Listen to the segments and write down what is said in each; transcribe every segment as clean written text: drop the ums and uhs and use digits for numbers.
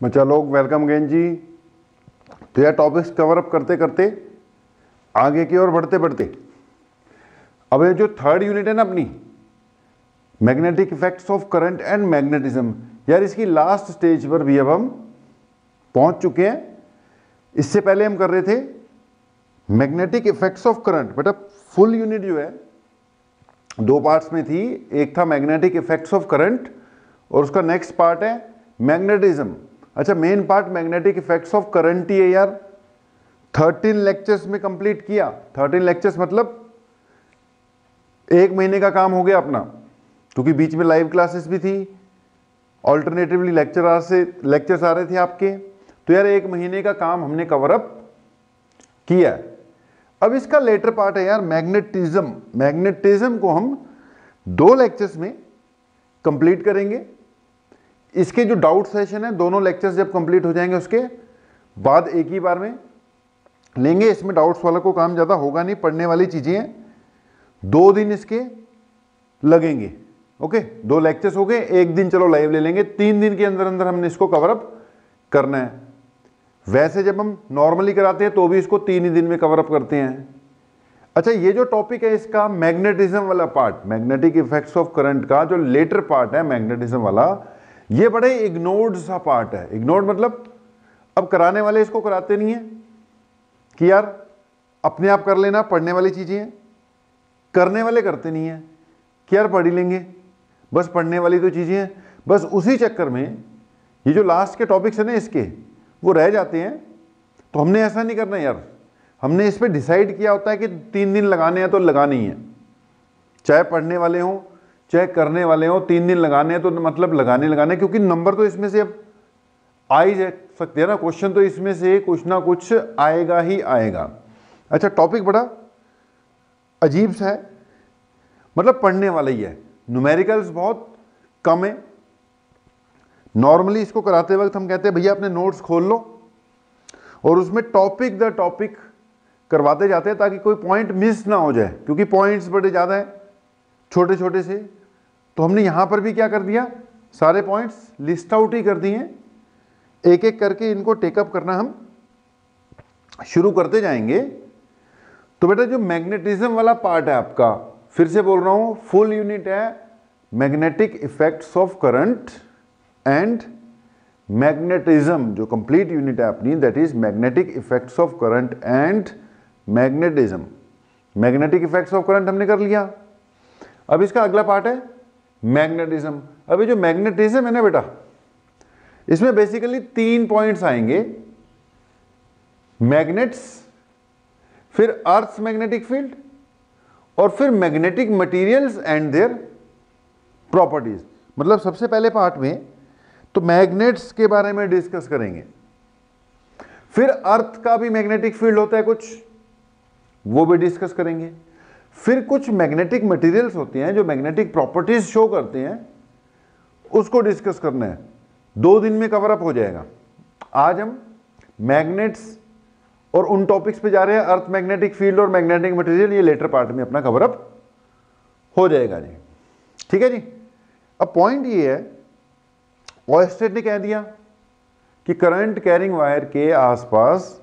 बच्चा लोग welcome again जी। तो यह टॉपिक्स कवर अप करते करते आगे की ओर बढ़ते बढ़ते अब ये जो थर्ड यूनिट है ना अपनी, magnetic effects of current and magnetism, यार इसकी लास्ट स्टेज पर भी अब हम पहुंच चुके हैं। इससे पहले हम कर रहे थे मैग्नेटिक इफेक्ट्स ऑफ करंट। बेटा फुल यूनिट जो है दो पार्ट्स में थी, एक था मैग्नेटिक इफेक्ट्स ऑफ करंट और उसका नेक्स्ट पार्ट है मैग्नेटिज्म। अच्छा, main part magnetic effects of current ही है यार। 13 लेक्चर्स में कंप्लीट किया। 13 लेक्चर्स मतलब एक महीने का काम हो गया अपना, क्योंकि बीच में लाइव क्लासेस भी थी, ऑल्टरनेटिवली लेक्चर्स आ रहे थे आपके। तो यार एक महीने का काम हमने कवर अप किया। अब इसका लेटर पार्ट है यार मैग्नेटिज्म। मैग्नेटिज्म को हम 2 लेक्चर्स में कंप्लीट करेंगे। इसके जो डाउट सेशन है, दोनों लेक्चर्स जब कंप्लीट हो जाएंगे उसके बाद एक ही बार में लेंगे। इसमें डाउट्स वाला को काम ज़्यादा होगा नहीं, पढ़ने वाली चीज़ें हैं। 2 दिन इसके लगेंगे। ओके, 2 लेक्चर्स हो गए, एक दिन चलो लाइव ले लेंगे। 3 दिन के अंदर अंदर हमने इसको कवर अप करना है। वैसे जब हम नॉर्मली कराते हैं तो भी इसको 3 ही दिन में कवर अप करते हैं। अच्छा, ये जो टॉपिक है इसका मैग्नेटिज्म वाला part, magnetic effects of current का जो लेटर पार्ट है मैग्नेटिज्म वाला, ये बड़े इग्नोर्ड सा पार्ट है। इग्नोर्ड मतलब अब कराने वाले इसको कराते नहीं है कि यार अपने आप कर लेना, पढ़ने वाली चीजें हैं। करने वाले करते नहीं है कि यार पढ़ ही लेंगे, बस पढ़ने वाली तो चीजें हैं। बस उसी चक्कर में ये जो लास्ट के टॉपिक्स है ना इसके, वो रह जाते हैं। तो हमने ऐसा नहीं करना यार, हमने इस पर डिसाइड किया होता है कि 3 दिन लगाने हैं तो लगाने ही है। चाहे पढ़ने वाले हों चाहे करने वाले हों, 3 दिन लगाने हैं तो मतलब लगाने, क्योंकि नंबर तो इसमें से अब आ ही सकते हैं ना। क्वेश्चन तो इसमें से कुछ ना कुछ आएगा ही आएगा। अच्छा, टॉपिक बड़ा अजीब सा है, मतलब पढ़ने वाला ही है। न्यूमेरिकल्स बहुत कम है। नॉर्मली इसको कराते वक्त हम कहते हैं भैया अपने नोट्स खोल लो और उसमें टॉपिक द टॉपिक करवाते जाते हैं ताकि कोई पॉइंट मिस ना हो जाए, क्योंकि पॉइंट्स बड़े ज़्यादा हैं छोटे छोटे से। तो हमने यहाँ पर भी क्या कर दिया, सारे पॉइंट्स लिस्ट आउट ही कर दिए हैं। एक एक करके इनको टेकअप करना हम शुरू करते जाएंगे। तो बेटा जो मैग्नेटिज्म वाला पार्ट है आपका, फिर से बोल रहा हूँ, फुल यूनिट है magnetic effects of current and magnetism. जो कंप्लीट यूनिट है अपनी, that is magnetic effects of current and magnetism. Magnetic effects of current हमने कर लिया। अब इसका अगला पार्ट है मैग्नेटिज्म। अब ये जो मैग्नेटिज्म है ना बेटा, इसमें बेसिकली 3 पॉइंट्स आएंगे। मैग्नेट्स, फिर अर्थ मैग्नेटिक फील्ड, और फिर magnetic materials and their properties. मतलब सबसे पहले पार्ट में तो मैग्नेट्स के बारे में डिस्कस करेंगे। फिर अर्थ का भी मैग्नेटिक फील्ड होता है कुछ, वो भी डिस्कस करेंगे। फिर कुछ मैग्नेटिक मटेरियल्स होते हैं जो मैग्नेटिक प्रॉपर्टीज शो करते हैं, उसको डिस्कस करना है। 2 दिन में कवर अप हो जाएगा। आज हम मैग्नेट्स और उन टॉपिक्स पे जा रहे हैं, अर्थ मैग्नेटिक फील्ड और मैग्नेटिक मटेरियल। ये लेटर पार्ट में अपना कवर अप हो जाएगा जी। ठीक है जी। अब पॉइंट ये है, ऑयस्टेड ने कह दिया कि करंट कैरिंग वायर के आसपास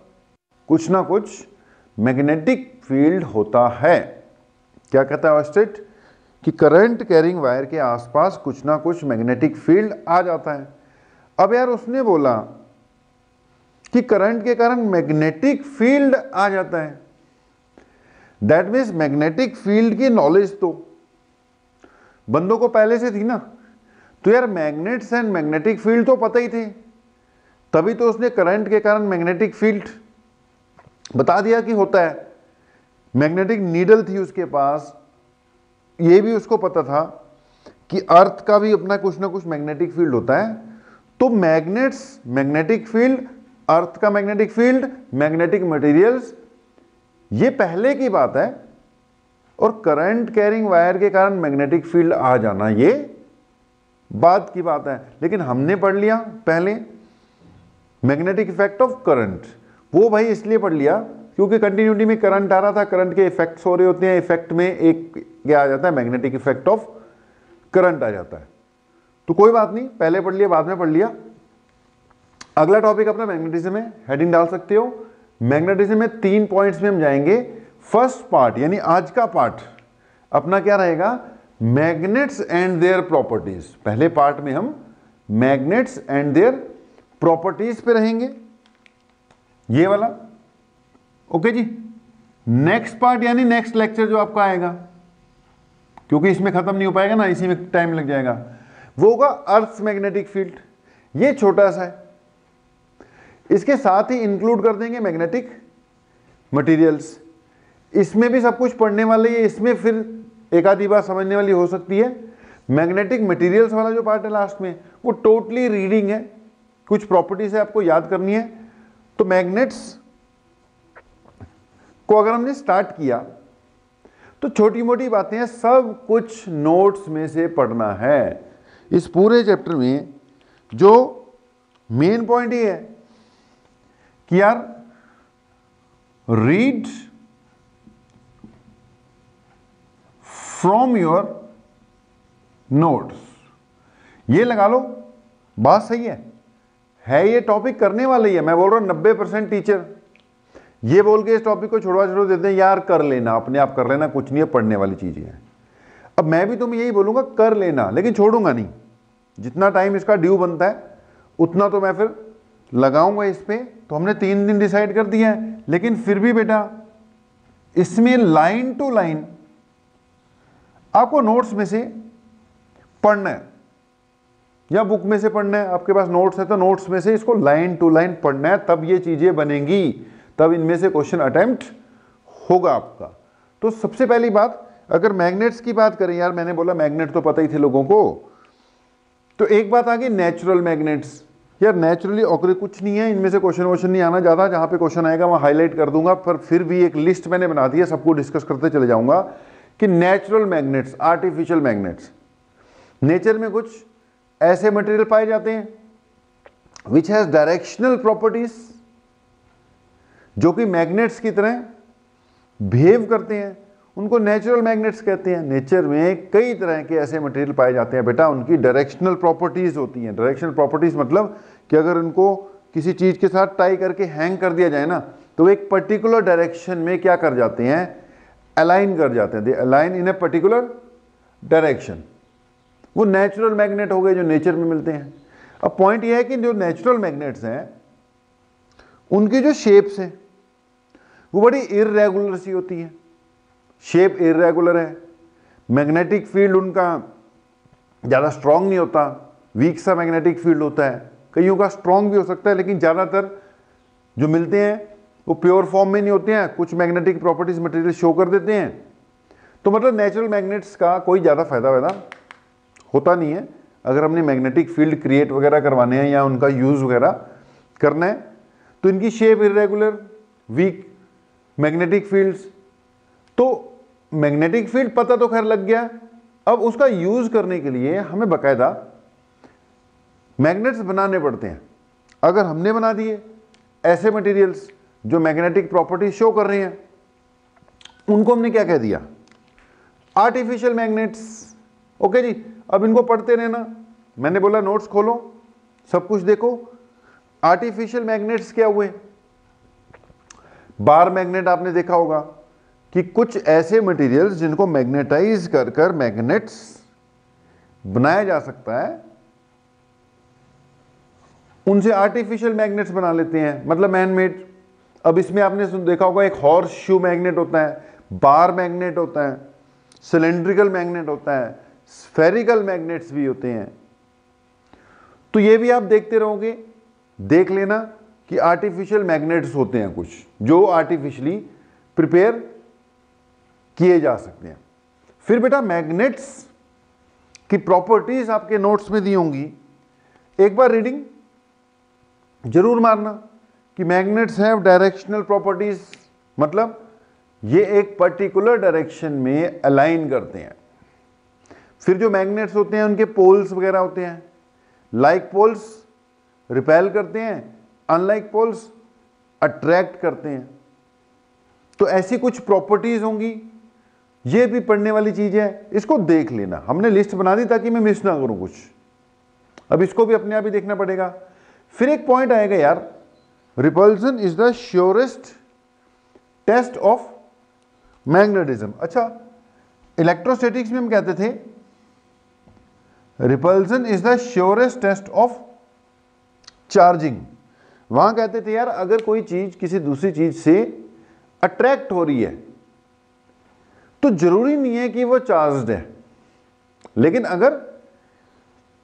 कुछ ना कुछ मैग्नेटिक फील्ड होता है। क्या कहता है ऑयस्टेड? कि करंट कैरिंग वायर के आसपास कुछ ना कुछ मैग्नेटिक फील्ड आ जाता है। अब यार उसने बोला कि करंट के कारण मैग्नेटिक फील्ड आ जाता है, दैट मीन्स मैग्नेटिक फील्ड की नॉलेज तो बंदों को पहले से थी ना। तो यार मैग्नेट्स एंड मैग्नेटिक फील्ड तो पता ही थे, तभी तो उसने करंट के कारण मैग्नेटिक फील्ड बता दिया कि होता है। मैग्नेटिक नीडल थी उसके पास, ये भी उसको पता था कि अर्थ का भी अपना कुछ ना कुछ मैग्नेटिक फील्ड होता है। तो मैग्नेट्स, मैग्नेटिक फील्ड, अर्थ का मैग्नेटिक फील्ड, मैग्नेटिक मटेरियल्स, ये पहले की बात है। और करंट कैरिंग वायर के कारण मैग्नेटिक फील्ड आ जाना, ये बाद की बात है। लेकिन हमने पढ़ लिया पहले मैग्नेटिक इफेक्ट ऑफ करंट। वो भाई इसलिए पढ़ लिया क्योंकि कंटिन्यूटी में करंट आ रहा था, करंट के इफेक्ट्स हो रहे होते हैं। इफेक्ट में एक क्या आ जाता है, मैग्नेटिक इफेक्ट ऑफ करंट आ जाता है। तो कोई बात नहीं, पहले पढ़ लिया बाद में पढ़ लिया। अगला टॉपिक अपना मैग्नेटिज्म है, हेडिंग डाल सकते हो। मैग्नेटिज्म में 3 पॉइंट्स में हम जाएंगे। फर्स्ट पार्ट यानी आज का पार्ट अपना क्या रहेगा, मैग्नेट्स एंड देयर प्रॉपर्टीज। पहले पार्ट में हम मैग्नेट्स एंड देयर प्रॉपर्टीज पे रहेंगे, ये वाला। ओके जी। नेक्स्ट पार्ट यानी नेक्स्ट लेक्चर जो आपका आएगा, क्योंकि इसमें खत्म नहीं हो पाएगा ना, इसी में टाइम लग जाएगा, वो होगा अर्थ मैग्नेटिक फील्ड। ये छोटा सा है, इसके साथ ही इंक्लूड कर देंगे मैग्नेटिक मटेरियल्स। इसमें भी सब कुछ पढ़ने वाले है, इसमें फिर एक आधी बात समझने वाली हो सकती है। मैग्नेटिक मटेरियल्स वाला जो पार्ट है लास्ट में, वो टोटली रीडिंग है, कुछ प्रॉपर्टीज है आपको याद करनी है। तो मैग्नेट्स को अगर हमने स्टार्ट किया तो छोटी मोटी बातें हैं, सब कुछ नोट्स में से पढ़ना है। इस पूरे चैप्टर में जो मेन पॉइंट ये है कि यार रीड फ्रॉम योर नोट्स, ये लगा लो, बात सही है ये टॉपिक करने वाले ही है। मैं बोल रहा हूं 90% टीचर ये बोल के इस टॉपिक को छोड़वा छोड़ देते हैं, यार कर लेना, अपने आप कर लेना, कुछ नहीं है, पढ़ने वाली चीजें हैं। अब मैं भी तुम्हें यही बोलूंगा, कर लेना, लेकिन छोड़ूंगा नहीं। जितना टाइम इसका ड्यू बनता है उतना तो मैं फिर लगाऊंगा इस पे। तो हमने 3 दिन डिसाइड कर दिया है, लेकिन फिर भी बेटा इसमें लाइन टू लाइन आपको नोट्स में से पढ़ना है, या बुक में से पढ़ना है। आपके पास नोट्स है तो नोट्स में से इसको लाइन टू लाइन पढ़ना है, तब ये चीजें बनेंगी, तब इनमें से क्वेश्चन अटेम्प्ट होगा आपका। तो सबसे पहली बात, अगर मैग्नेट्स की बात करें, यार मैंने बोला मैग्नेट तो पता ही थे लोगों को, तो एक बात आ गई नेचुरल मैग्नेट्स। यार नेचुरली ऑकरे कुछ नहीं है, इनमें से क्वेश्चन नहीं आना ज़्यादा, जहाँ पे क्वेश्चन आएगा वहाँ हाईलाइट कर दूंगा, पर फिर भी एक लिस्ट मैंने बना दी है, सबको डिस्कस करते चले जाऊंगा कि natural magnets, artificial magnets. Nature में कुछ ऐसे मटेरियल पाए जाते हैं विच हैज डायरेक्शनल प्रॉपर्टीज, जो कि मैग्नेट्स की तरह बिहेव करते हैं, उनको नेचुरल मैग्नेट्स कहते हैं। नेचर में कई तरह के ऐसे मटेरियल पाए जाते हैं बेटा, उनकी डायरेक्शनल प्रॉपर्टीज होती हैं। डायरेक्शनल प्रॉपर्टीज मतलब कि अगर उनको किसी चीज के साथ टाई करके हैंग कर दिया जाए ना, तो एक पर्टिकुलर डायरेक्शन में क्या कर जाते हैं, अलाइन कर जाते हैं, they align in a particular direction. वो नेचुरल मैग्नेट हो गए जो नेचर में मिलते हैं। अब पॉइंट यह है कि जो नेचुरल मैग्नेट्स हैं उनकी जो शेप्स हैं वो बड़ी इर्रेगुलर सी होती है, शेप इर्रेगुलर है। मैग्नेटिक फील्ड उनका ज़्यादा स्ट्रांग नहीं होता, वीक सा मैग्नेटिक फील्ड होता है। कईयों का स्ट्रांग भी हो सकता है, लेकिन ज़्यादातर जो मिलते हैं वो प्योर फॉर्म में नहीं होते हैं, कुछ मैग्नेटिक प्रॉपर्टीज मटेरियल शो कर देते हैं। तो मतलब नेचुरल मैग्नेट्स का कोई ज़्यादा फायदा होता नहीं है। अगर हमने मैग्नेटिक फील्ड क्रिएट वगैरह करवाने हैं या उनका यूज़ वगैरह करना है, तो इनकी shape irregular, weak magnetic fields. तो मैग्नेटिक फील्ड पता तो खैर लग गया, अब उसका यूज करने के लिए हमें बकायदा मैग्नेट्स बनाने पड़ते हैं। अगर हमने बना दिए ऐसे मटेरियल्स जो मैग्नेटिक प्रॉपर्टी शो कर रहे हैं, उनको हमने क्या कह दिया, आर्टिफिशियल मैग्नेट्स। ओके जी, अब इनको पढ़ते रहना। मैंने बोला नोट्स खोलो, सब कुछ देखो। आर्टिफिशियल मैग्नेट्स क्या हुए, बार मैग्नेट आपने देखा होगा कि कुछ ऐसे मटेरियल्स जिनको मैग्नेटाइज कर कर मैग्नेट्स बनाया जा सकता है, उनसे आर्टिफिशियल मैग्नेट्स बना लेते हैं, मतलब मैनमेड। अब इसमें आपने देखा होगा एक हॉर्स शू मैग्नेट होता है, बार मैग्नेट होता है, सिलेंड्रिकल मैग्नेट होता है, स्फेरिकल मैग्नेट्स भी होते हैं। तो ये भी आप देखते रहोगे, देख लेना कि आर्टिफिशियल मैग्नेट्स होते हैं कुछ जो आर्टिफिशियली प्रिपेयर किए जा सकते हैं। फिर बेटा मैग्नेट्स की प्रॉपर्टीज आपके नोट्स में दी होंगी, एक बार रीडिंग जरूर मारना कि मैग्नेट्स हैव डायरेक्शनल प्रॉपर्टीज, मतलब ये एक पर्टिकुलर डायरेक्शन में अलाइन करते हैं। फिर जो मैग्नेट्स होते हैं उनके पोल्स वगैरह होते हैं, लाइक पोल्स रिपेल करते हैं, अनलाइक पोल्स अट्रैक्ट करते हैं। तो ऐसी कुछ प्रॉपर्टीज होंगी, ये भी पढ़ने वाली चीज है, इसको देख लेना। हमने लिस्ट बना दी ताकि मैं मिस ना करूं कुछ। अब इसको भी अपने आप ही देखना पड़ेगा। फिर एक पॉइंट आएगा यार, repulsion is the surest test of magnetism. अच्छा, इलेक्ट्रोस्टैटिक्स में हम कहते थे repulsion is the surest test of charging. वहां कहते थे यार अगर कोई चीज किसी दूसरी चीज से अट्रैक्ट हो रही है तो जरूरी नहीं है कि वो चार्ज्ड है, लेकिन अगर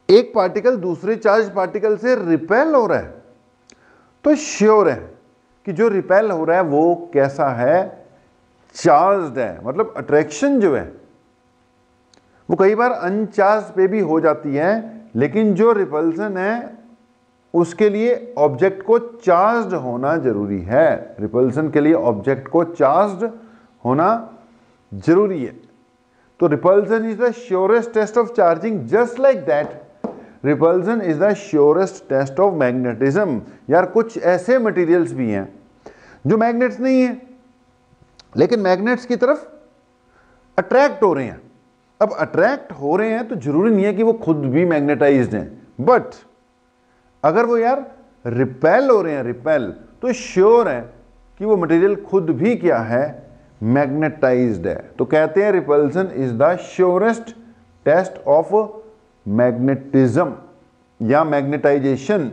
एक पार्टिकल दूसरे चार्ज पार्टिकल से रिपेल हो रहा है तो श्योर है कि जो रिपेल हो रहा है वो कैसा है, चार्ज्ड है। मतलब अट्रैक्शन जो है वो कई बार अनचार्ज पे भी हो जाती है, लेकिन जो रिपल्सन है उसके लिए ऑब्जेक्ट को चार्ज्ड होना जरूरी है। रिपल्सन के लिए ऑब्जेक्ट को चार्ज्ड होना जरूरी है। तो repulsion is the surest test of charging, just like that repulsion is the surest test of magnetism. यार कुछ ऐसे मटेरियल्स भी हैं जो मैग्नेट्स नहीं है लेकिन मैग्नेट्स की तरफ अट्रैक्ट हो रहे हैं। अब अट्रैक्ट हो रहे हैं तो जरूरी नहीं है कि वो खुद भी मैग्नेटाइज्ड हैं, बट अगर वो यार रिपेल हो रहे हैं, रिपेल, तो श्योर है कि वो मटेरियल खुद भी क्या है, मैग्नेटाइज्ड है। तो कहते हैं repulsion is the surest test of magnetism या मैग्नेटाइजेशन।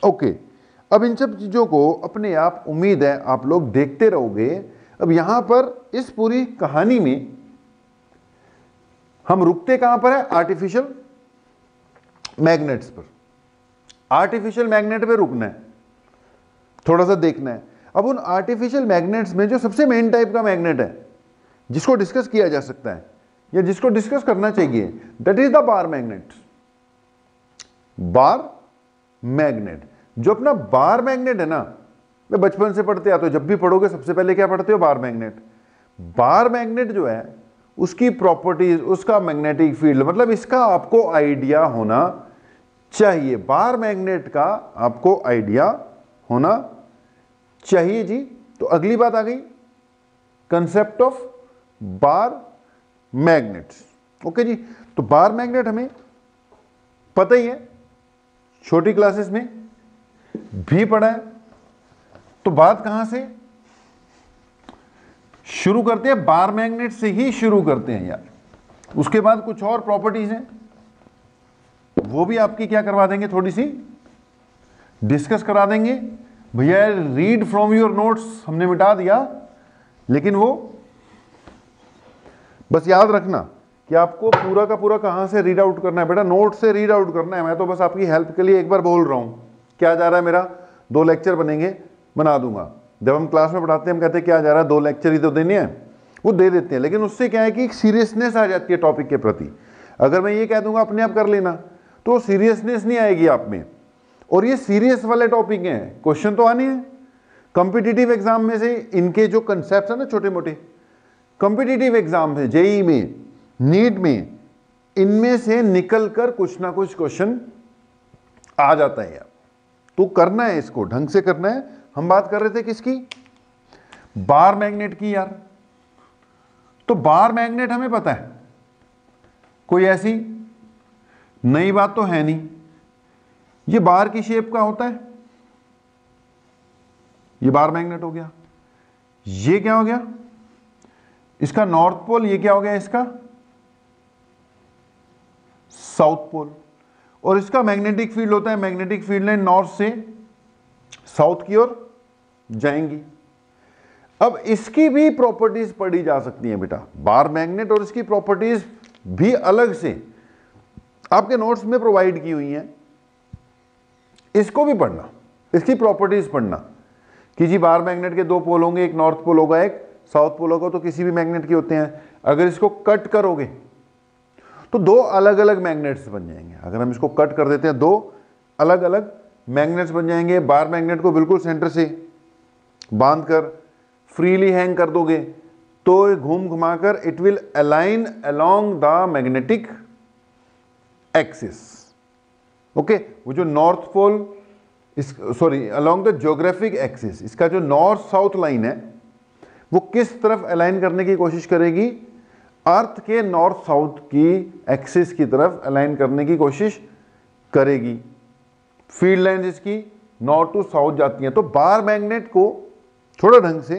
ओके, अब इन सब चीजों को अपने आप उम्मीद है आप लोग देखते रहोगे। अब यहां पर इस पूरी कहानी में हम रुकते कहां पर है, आर्टिफिशियल मैग्नेट्स पर। आर्टिफिशियल मैग्नेट पे रुकना है, थोड़ा सा देखना है। अब उन आर्टिफिशियल मैग्नेट्स में जो सबसे मेन टाइप का मैग्नेट है जिसको डिस्कस किया जा सकता है या जिसको डिस्कस करना चाहिए, that is the bar magnet. Bar magnet, जो अपना बार मैग्नेट है ना, वे बचपन से पढ़ते आते हो, जब भी पढ़ोगे सबसे पहले क्या पढ़ते हो, बार मैग्नेट। बार मैग्नेट जो है उसकी प्रॉपर्टीज, उसका मैग्नेटिक फील्ड, मतलब इसका आपको आइडिया होना चाहिए। बार मैग्नेट का आपको आइडिया होना चाहिए जी। तो अगली बात आ गई, concept of bar magnets. Okay जी, तो बार मैग्नेट हमें पता ही है, छोटी क्लासेस में भी पढ़ा है। तो बात कहां से शुरू करते हैं, बार मैग्नेट से ही शुरू करते हैं यार। उसके बाद कुछ और प्रॉपर्टीज हैं वो भी आपकी क्या करवा देंगे, थोड़ी सी डिस्कस करा देंगे। भैया रीड फ्रॉम योर नोट्स हमने मिटा दिया, लेकिन वो बस याद रखना कि आपको पूरा का पूरा कहां से रीड आउट करना है बेटा, नोट से रीड आउट करना है। मैं तो बस आपकी हेल्प के लिए एक बार बोल रहा हूं। क्या जा रहा है मेरा, 2 लेक्चर बनेंगे, बना दूंगा। जब हम क्लास में पढ़ाते हैं हम कहते हैं क्या जा रहा है, 2 लेक्चर ही तो देने हैं, वो दे देते हैं। लेकिन उससे क्या है कि एक सीरियसनेस आ जाती है टॉपिक के प्रति। अगर मैं ये कह दूंगा अपने आप कर लेना तो सीरियसनेस नहीं आएगी आप में। और ये सीरियस वाले टॉपिक हैं, क्वेश्चन तो आने हैं कॉम्पिटिटिव एग्जाम में से। इनके जो कंसेप्ट है ना छोटे मोटे, कॉम्पिटिटिव एग्जाम में, जेईई में, नीट में, इनमें से निकल कर कुछ ना कुछ क्वेश्चन आ जाता है यार। तो करना है, इसको ढंग से करना है। हम बात कर रहे थे किसकी, बार मैग्नेट की यार। तो बार मैग्नेट हमें पता है, कोई ऐसी नई बात तो है नहीं। ये बार की शेप का होता है, ये बार मैग्नेट हो गया। ये क्या हो गया, इसका नॉर्थ पोल। ये क्या हो गया, इसका साउथ पोल। और इसका मैग्नेटिक फील्ड होता है, मैग्नेटिक फील्ड लाइन नॉर्थ से साउथ की ओर जाएंगी। अब इसकी भी प्रॉपर्टीज पढ़ी जा सकती हैं बेटा, बार मैग्नेट और इसकी प्रॉपर्टीज भी अलग से आपके नोट्स में प्रोवाइड की हुई हैं। इसको भी पढ़ना, इसकी प्रॉपर्टीज पढ़ना कि जी बार मैग्नेट के 2 पोल होंगे, एक नॉर्थ पोल होगा, एक साउथ पोल होगा। तो किसी भी मैग्नेट के होते हैं, अगर इसको कट करोगे तो 2 अलग अलग मैग्नेट्स बन जाएंगे। अगर हम इसको कट कर देते हैं 2 अलग अलग मैग्नेट्स बन जाएंगे। बार मैग्नेट को बिल्कुल सेंटर से बांध कर फ्रीली हैंग कर दोगे तो घूम घुमाकर it will align along the magnetic axis. Okay, वो जो north pole, sorry along the geographic axis, इसका जो नॉर्थ साउथ लाइन है वो किस तरफ अलाइन करने की कोशिश करेगी, अर्थ के नॉर्थ साउथ की एक्सिस की तरफ अलाइन करने की कोशिश करेगी। फील्ड लाइंस इसकी नॉर्थ टू साउथ जाती हैं। तो बार मैग्नेट को थोड़ा ढंग से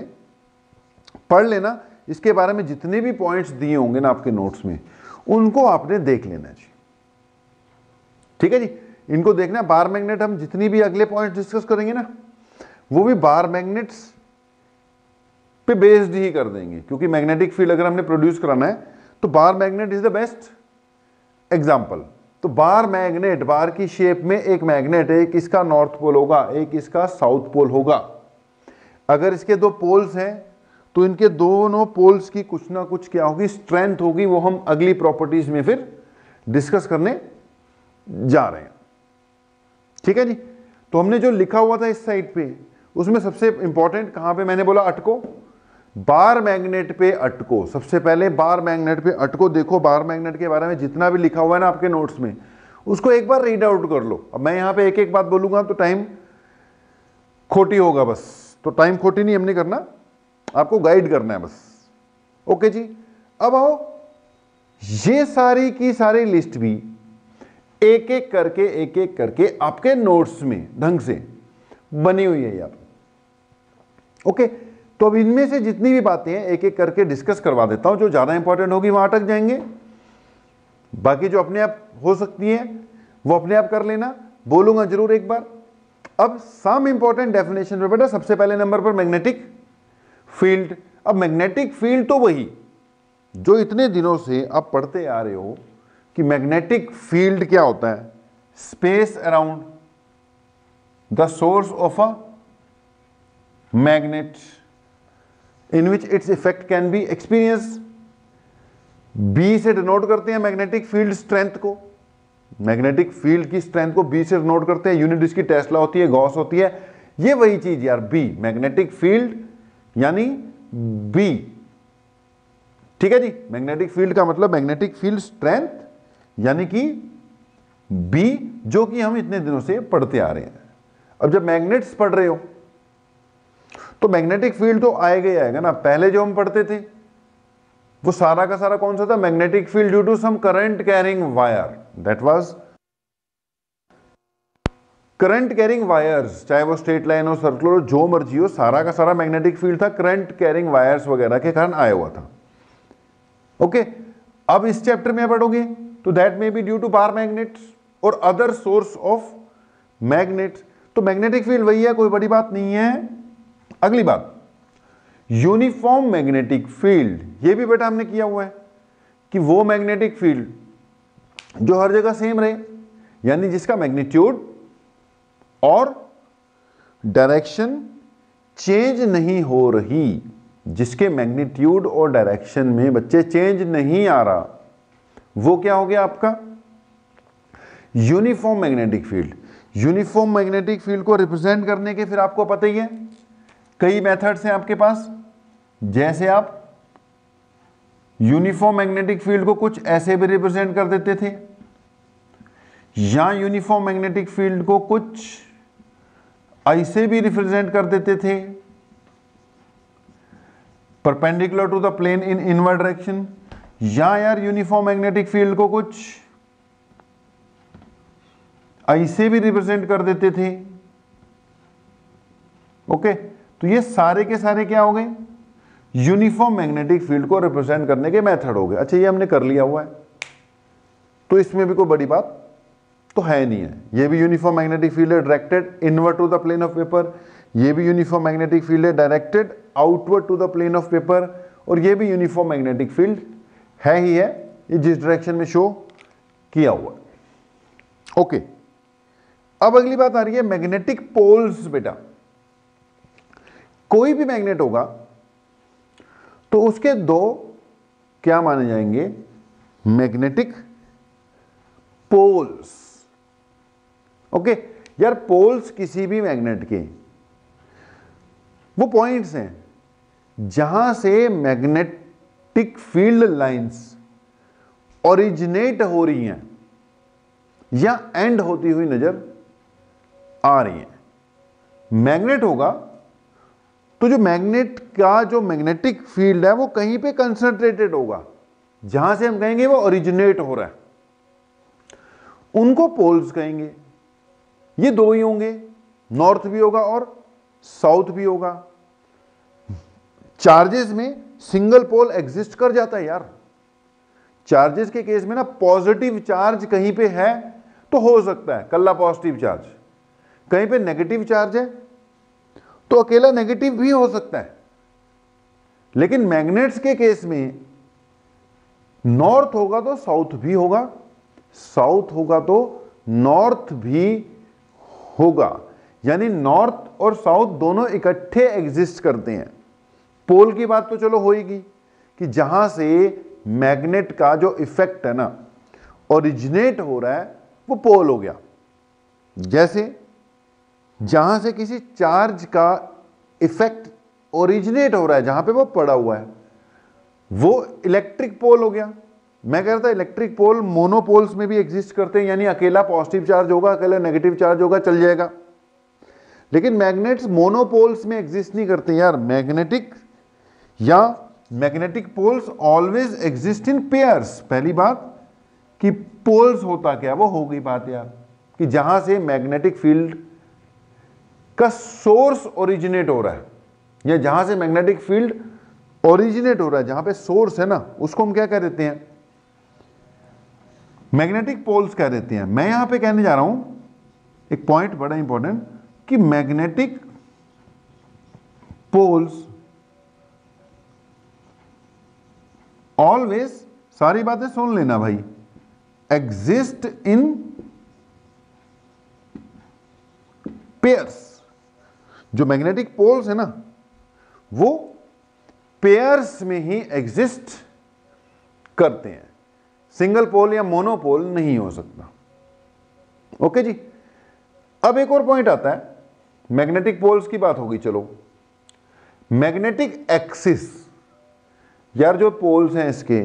पढ़ लेना, इसके बारे में जितने भी पॉइंट्स दिए होंगे ना आपके नोट्स में उनको आपने देख लेना जी, ठीक है जी। इनको देखना, बार मैग्नेट हम जितनी भी अगले पॉइंट डिस्कस करेंगे ना वो भी बार मैग्नेट्स पे बेस्ड ही कर देंगे, क्योंकि मैग्नेटिक फील्ड अगर हमने प्रोड्यूस कराना है तो bar magnet is the best example. तो बार मैग्नेट, बार की शेप में एक मैग्नेट है, एक इसका नॉर्थ पोल होगा, एक इसका साउथ पोल होगा। अगर इसके दो पोल्स हैं तो इनके दोनों पोल्स की कुछ ना कुछ क्या होगी, स्ट्रेंथ होगी, वो हम अगली प्रॉपर्टीज में फिर डिस्कस करने जा रहे हैं, ठीक है जी। तो हमने जो लिखा हुआ था इस साइड पे, उसमें सबसे इंपॉर्टेंट कहां पे मैंने बोला, अटको, बार मैग्नेट पे अटको। सबसे पहले बार मैग्नेट पे अटको। देखो बार मैग्नेट के बारे में जितना भी लिखा हुआ है ना आपके नोट्स में, उसको एक बार रीड आउट कर लो। अब मैं यहां पे एक एक बात बोलूंगा तो टाइम खोटी होगा, बस तो टाइम खोटी नहीं हमने करना, आपको गाइड करना है बस। ओके जी, अब आओ, ये सारी की सारी लिस्ट भी एक एक करके आपके नोट्स में ढंग से बनी हुई है यार। ओके, तो अब इनमें से जितनी भी बातें हैं एक एक करके डिस्कस करवा देता हूं। जो ज्यादा इंपॉर्टेंट होगी वहां अटक जाएंगे, बाकी जो अपने आप हो सकती है वो अपने आप कर लेना, बोलूंगा जरूर एक बार। अब सम इंपॉर्टेंट डेफिनेशन पे बेटा, सबसे पहले नंबर पर मैग्नेटिक फील्ड। अब मैग्नेटिक फील्ड तो वही जो इतने दिनों से आप पढ़ते आ रहे हो कि मैग्नेटिक फील्ड क्या होता है, space around the source of a magnet in which its effect can be experience. B से डिनोट करते हैं मैग्नेटिक फील्ड स्ट्रेंथ को, मैग्नेटिक फील्ड की स्ट्रेंथ को बी से डिनोट करते हैं। यूनिट इसकी टेस्ला होती है, गॉस होती है, ये वही चीज यार, बी मैग्नेटिक फील्ड यानी बी, ठीक है जी। मैग्नेटिक फील्ड का मतलब मैग्नेटिक फील्ड स्ट्रेंथ यानी कि बी, जो कि हम इतने दिनों से पढ़ते आ रहे हैं। अब जब मैग्नेट्स पढ़ रहे हो तो मैग्नेटिक फील्ड तो आएगा ही आएगा ना। पहले जो हम पढ़ते थे वो सारा का सारा कौन सा था, magnetic field due to some current carrying wire, that was current carrying wires, चाहे वो स्ट्रेट लाइन हो, सर्कुलर हो, जो मर्जी हो, सारा का सारा मैग्नेटिक फील्ड था करंट कैरिंग वायर्स वगैरह के कारण आया हुआ था। ओके, अब इस चैप्टर में पढ़ोगे तो that may be due to bar magnets और अदर सोर्स ऑफ मैग्नेट्स। तो मैग्नेटिक फील्ड वही है, कोई बड़ी बात नहीं है। अगली बात, यूनिफॉर्म मैग्नेटिक फील्ड, ये भी बेटा हमने किया हुआ है कि वो मैग्नेटिक फील्ड जो हर जगह सेम रहे, यानी जिसका मैग्नीट्यूड और डायरेक्शन चेंज नहीं हो रही, जिसके मैग्नीट्यूड और डायरेक्शन में बच्चे चेंज नहीं आ रहा, वो क्या हो गया आपका uniform magnetic field. Uniform magnetic field को रिप्रेजेंट करने के फिर आपको पता ही है कई मेथड्स हैं आपके पास। जैसे आप यूनिफॉर्म मैग्नेटिक फील्ड को कुछ ऐसे भी रिप्रेजेंट कर देते थे, या यूनिफॉर्म मैग्नेटिक फील्ड को कुछ ऐसे भी रिप्रेजेंट कर देते थे, perpendicular to the plane in inward direction, या यार यूनिफॉर्म मैग्नेटिक फील्ड को कुछ ऐसे भी रिप्रेजेंट कर देते थे। ओके, तो ये सारे के सारे क्या हो गए, यूनिफॉर्म मैग्नेटिक फील्ड को रिप्रेजेंट करने के मेथड हो गए। अच्छा, ये हमने कर लिया हुआ है, तो इसमें भी कोई बड़ी बात तो है नहीं है। ये भी यूनिफॉर्म मैग्नेटिक फील्ड है directed inward to the plane of paper, ये भी यूनिफॉर्म मैग्नेटिक फील्ड है directed outward to the plane of paper, और ये भी यूनिफॉर्म मैग्नेटिक फील्ड है ही है, ये जिस डायरेक्शन में शो किया हुआ। ओके, अब अगली बात आ रही है मैग्नेटिक पोल्स। बेटा कोई भी मैग्नेट होगा तो उसके दो क्या माने जाएंगे, मैग्नेटिक पोल्स। ओके यार, पोल्स किसी भी मैग्नेट के वो पॉइंट्स हैं जहां से मैग्नेटिक फील्ड लाइंस ओरिजिनेट हो रही हैं या एंड होती हुई नजर आ रही हैं। मैग्नेट होगा तो जो मैग्नेट का जो मैग्नेटिक फील्ड है वो कहीं पे कंसंट्रेटेड होगा, जहां से हम कहेंगे वो ओरिजिनेट हो रहा है, उनको पोल्स कहेंगे। ये दो ही होंगे, नॉर्थ भी होगा और साउथ भी होगा। चार्जेस में सिंगल पोल एग्जिस्ट कर जाता है यार। चार्जेस के केस में ना पॉजिटिव चार्ज कहीं पे है तो हो सकता है कल्ला पॉजिटिव चार्ज, कहीं पे नेगेटिव चार्ज है तो अकेला नेगेटिव भी हो सकता है। लेकिन मैग्नेट्स के केस में नॉर्थ होगा तो साउथ भी होगा, साउथ होगा तो नॉर्थ भी होगा, यानी नॉर्थ और साउथ दोनों इकट्ठे एग्जिस्ट करते हैं। पोल की बात तो चलो होगी कि जहां से मैग्नेट का जो इफेक्ट है ना ओरिजिनेट हो रहा है वो पोल हो गया। जैसे जहां से किसी चार्ज का इफेक्ट ओरिजिनेट हो रहा है, जहां पे वो पड़ा हुआ है, वो इलेक्ट्रिक पोल हो गया। मैं कह रहा था इलेक्ट्रिक पोल मोनोपोल्स में भी एग्जिस्ट करते हैं, यानी अकेला पॉजिटिव चार्ज होगा, अकेला नेगेटिव चार्ज होगा, चल जाएगा। लेकिन मैग्नेट्स मोनोपोल्स में एग्जिस्ट नहीं करते यार। Magnetic poles always exist in pairs. पहली बात कि पोल्स होता क्या, वो हो गई बात यार कि जहां से मैग्नेटिक फील्ड का सोर्स ओरिजिनेट हो रहा है, या जहां से मैग्नेटिक फील्ड ओरिजिनेट हो रहा है, जहां पे सोर्स है ना, उसको हम क्या कह देते हैं, मैग्नेटिक पोल्स कह देते हैं। मैं यहां पे कहने जा रहा हूं एक पॉइंट बड़ा इंपॉर्टेंट कि मैग्नेटिक पोल्स ऑलवेज, सारी बातें सुन लेना भाई, एग्जिस्ट इन पेयर्स। जो मैग्नेटिक पोल्स है ना वो पेयर्स में ही एग्जिस्ट करते हैं, सिंगल पोल या मोनोपोल नहीं हो सकता। ओके जी। अब एक और पॉइंट आता है, मैग्नेटिक पोल्स की बात होगी, चलो मैग्नेटिक एक्सिस, यार जो पोल्स हैं इसके,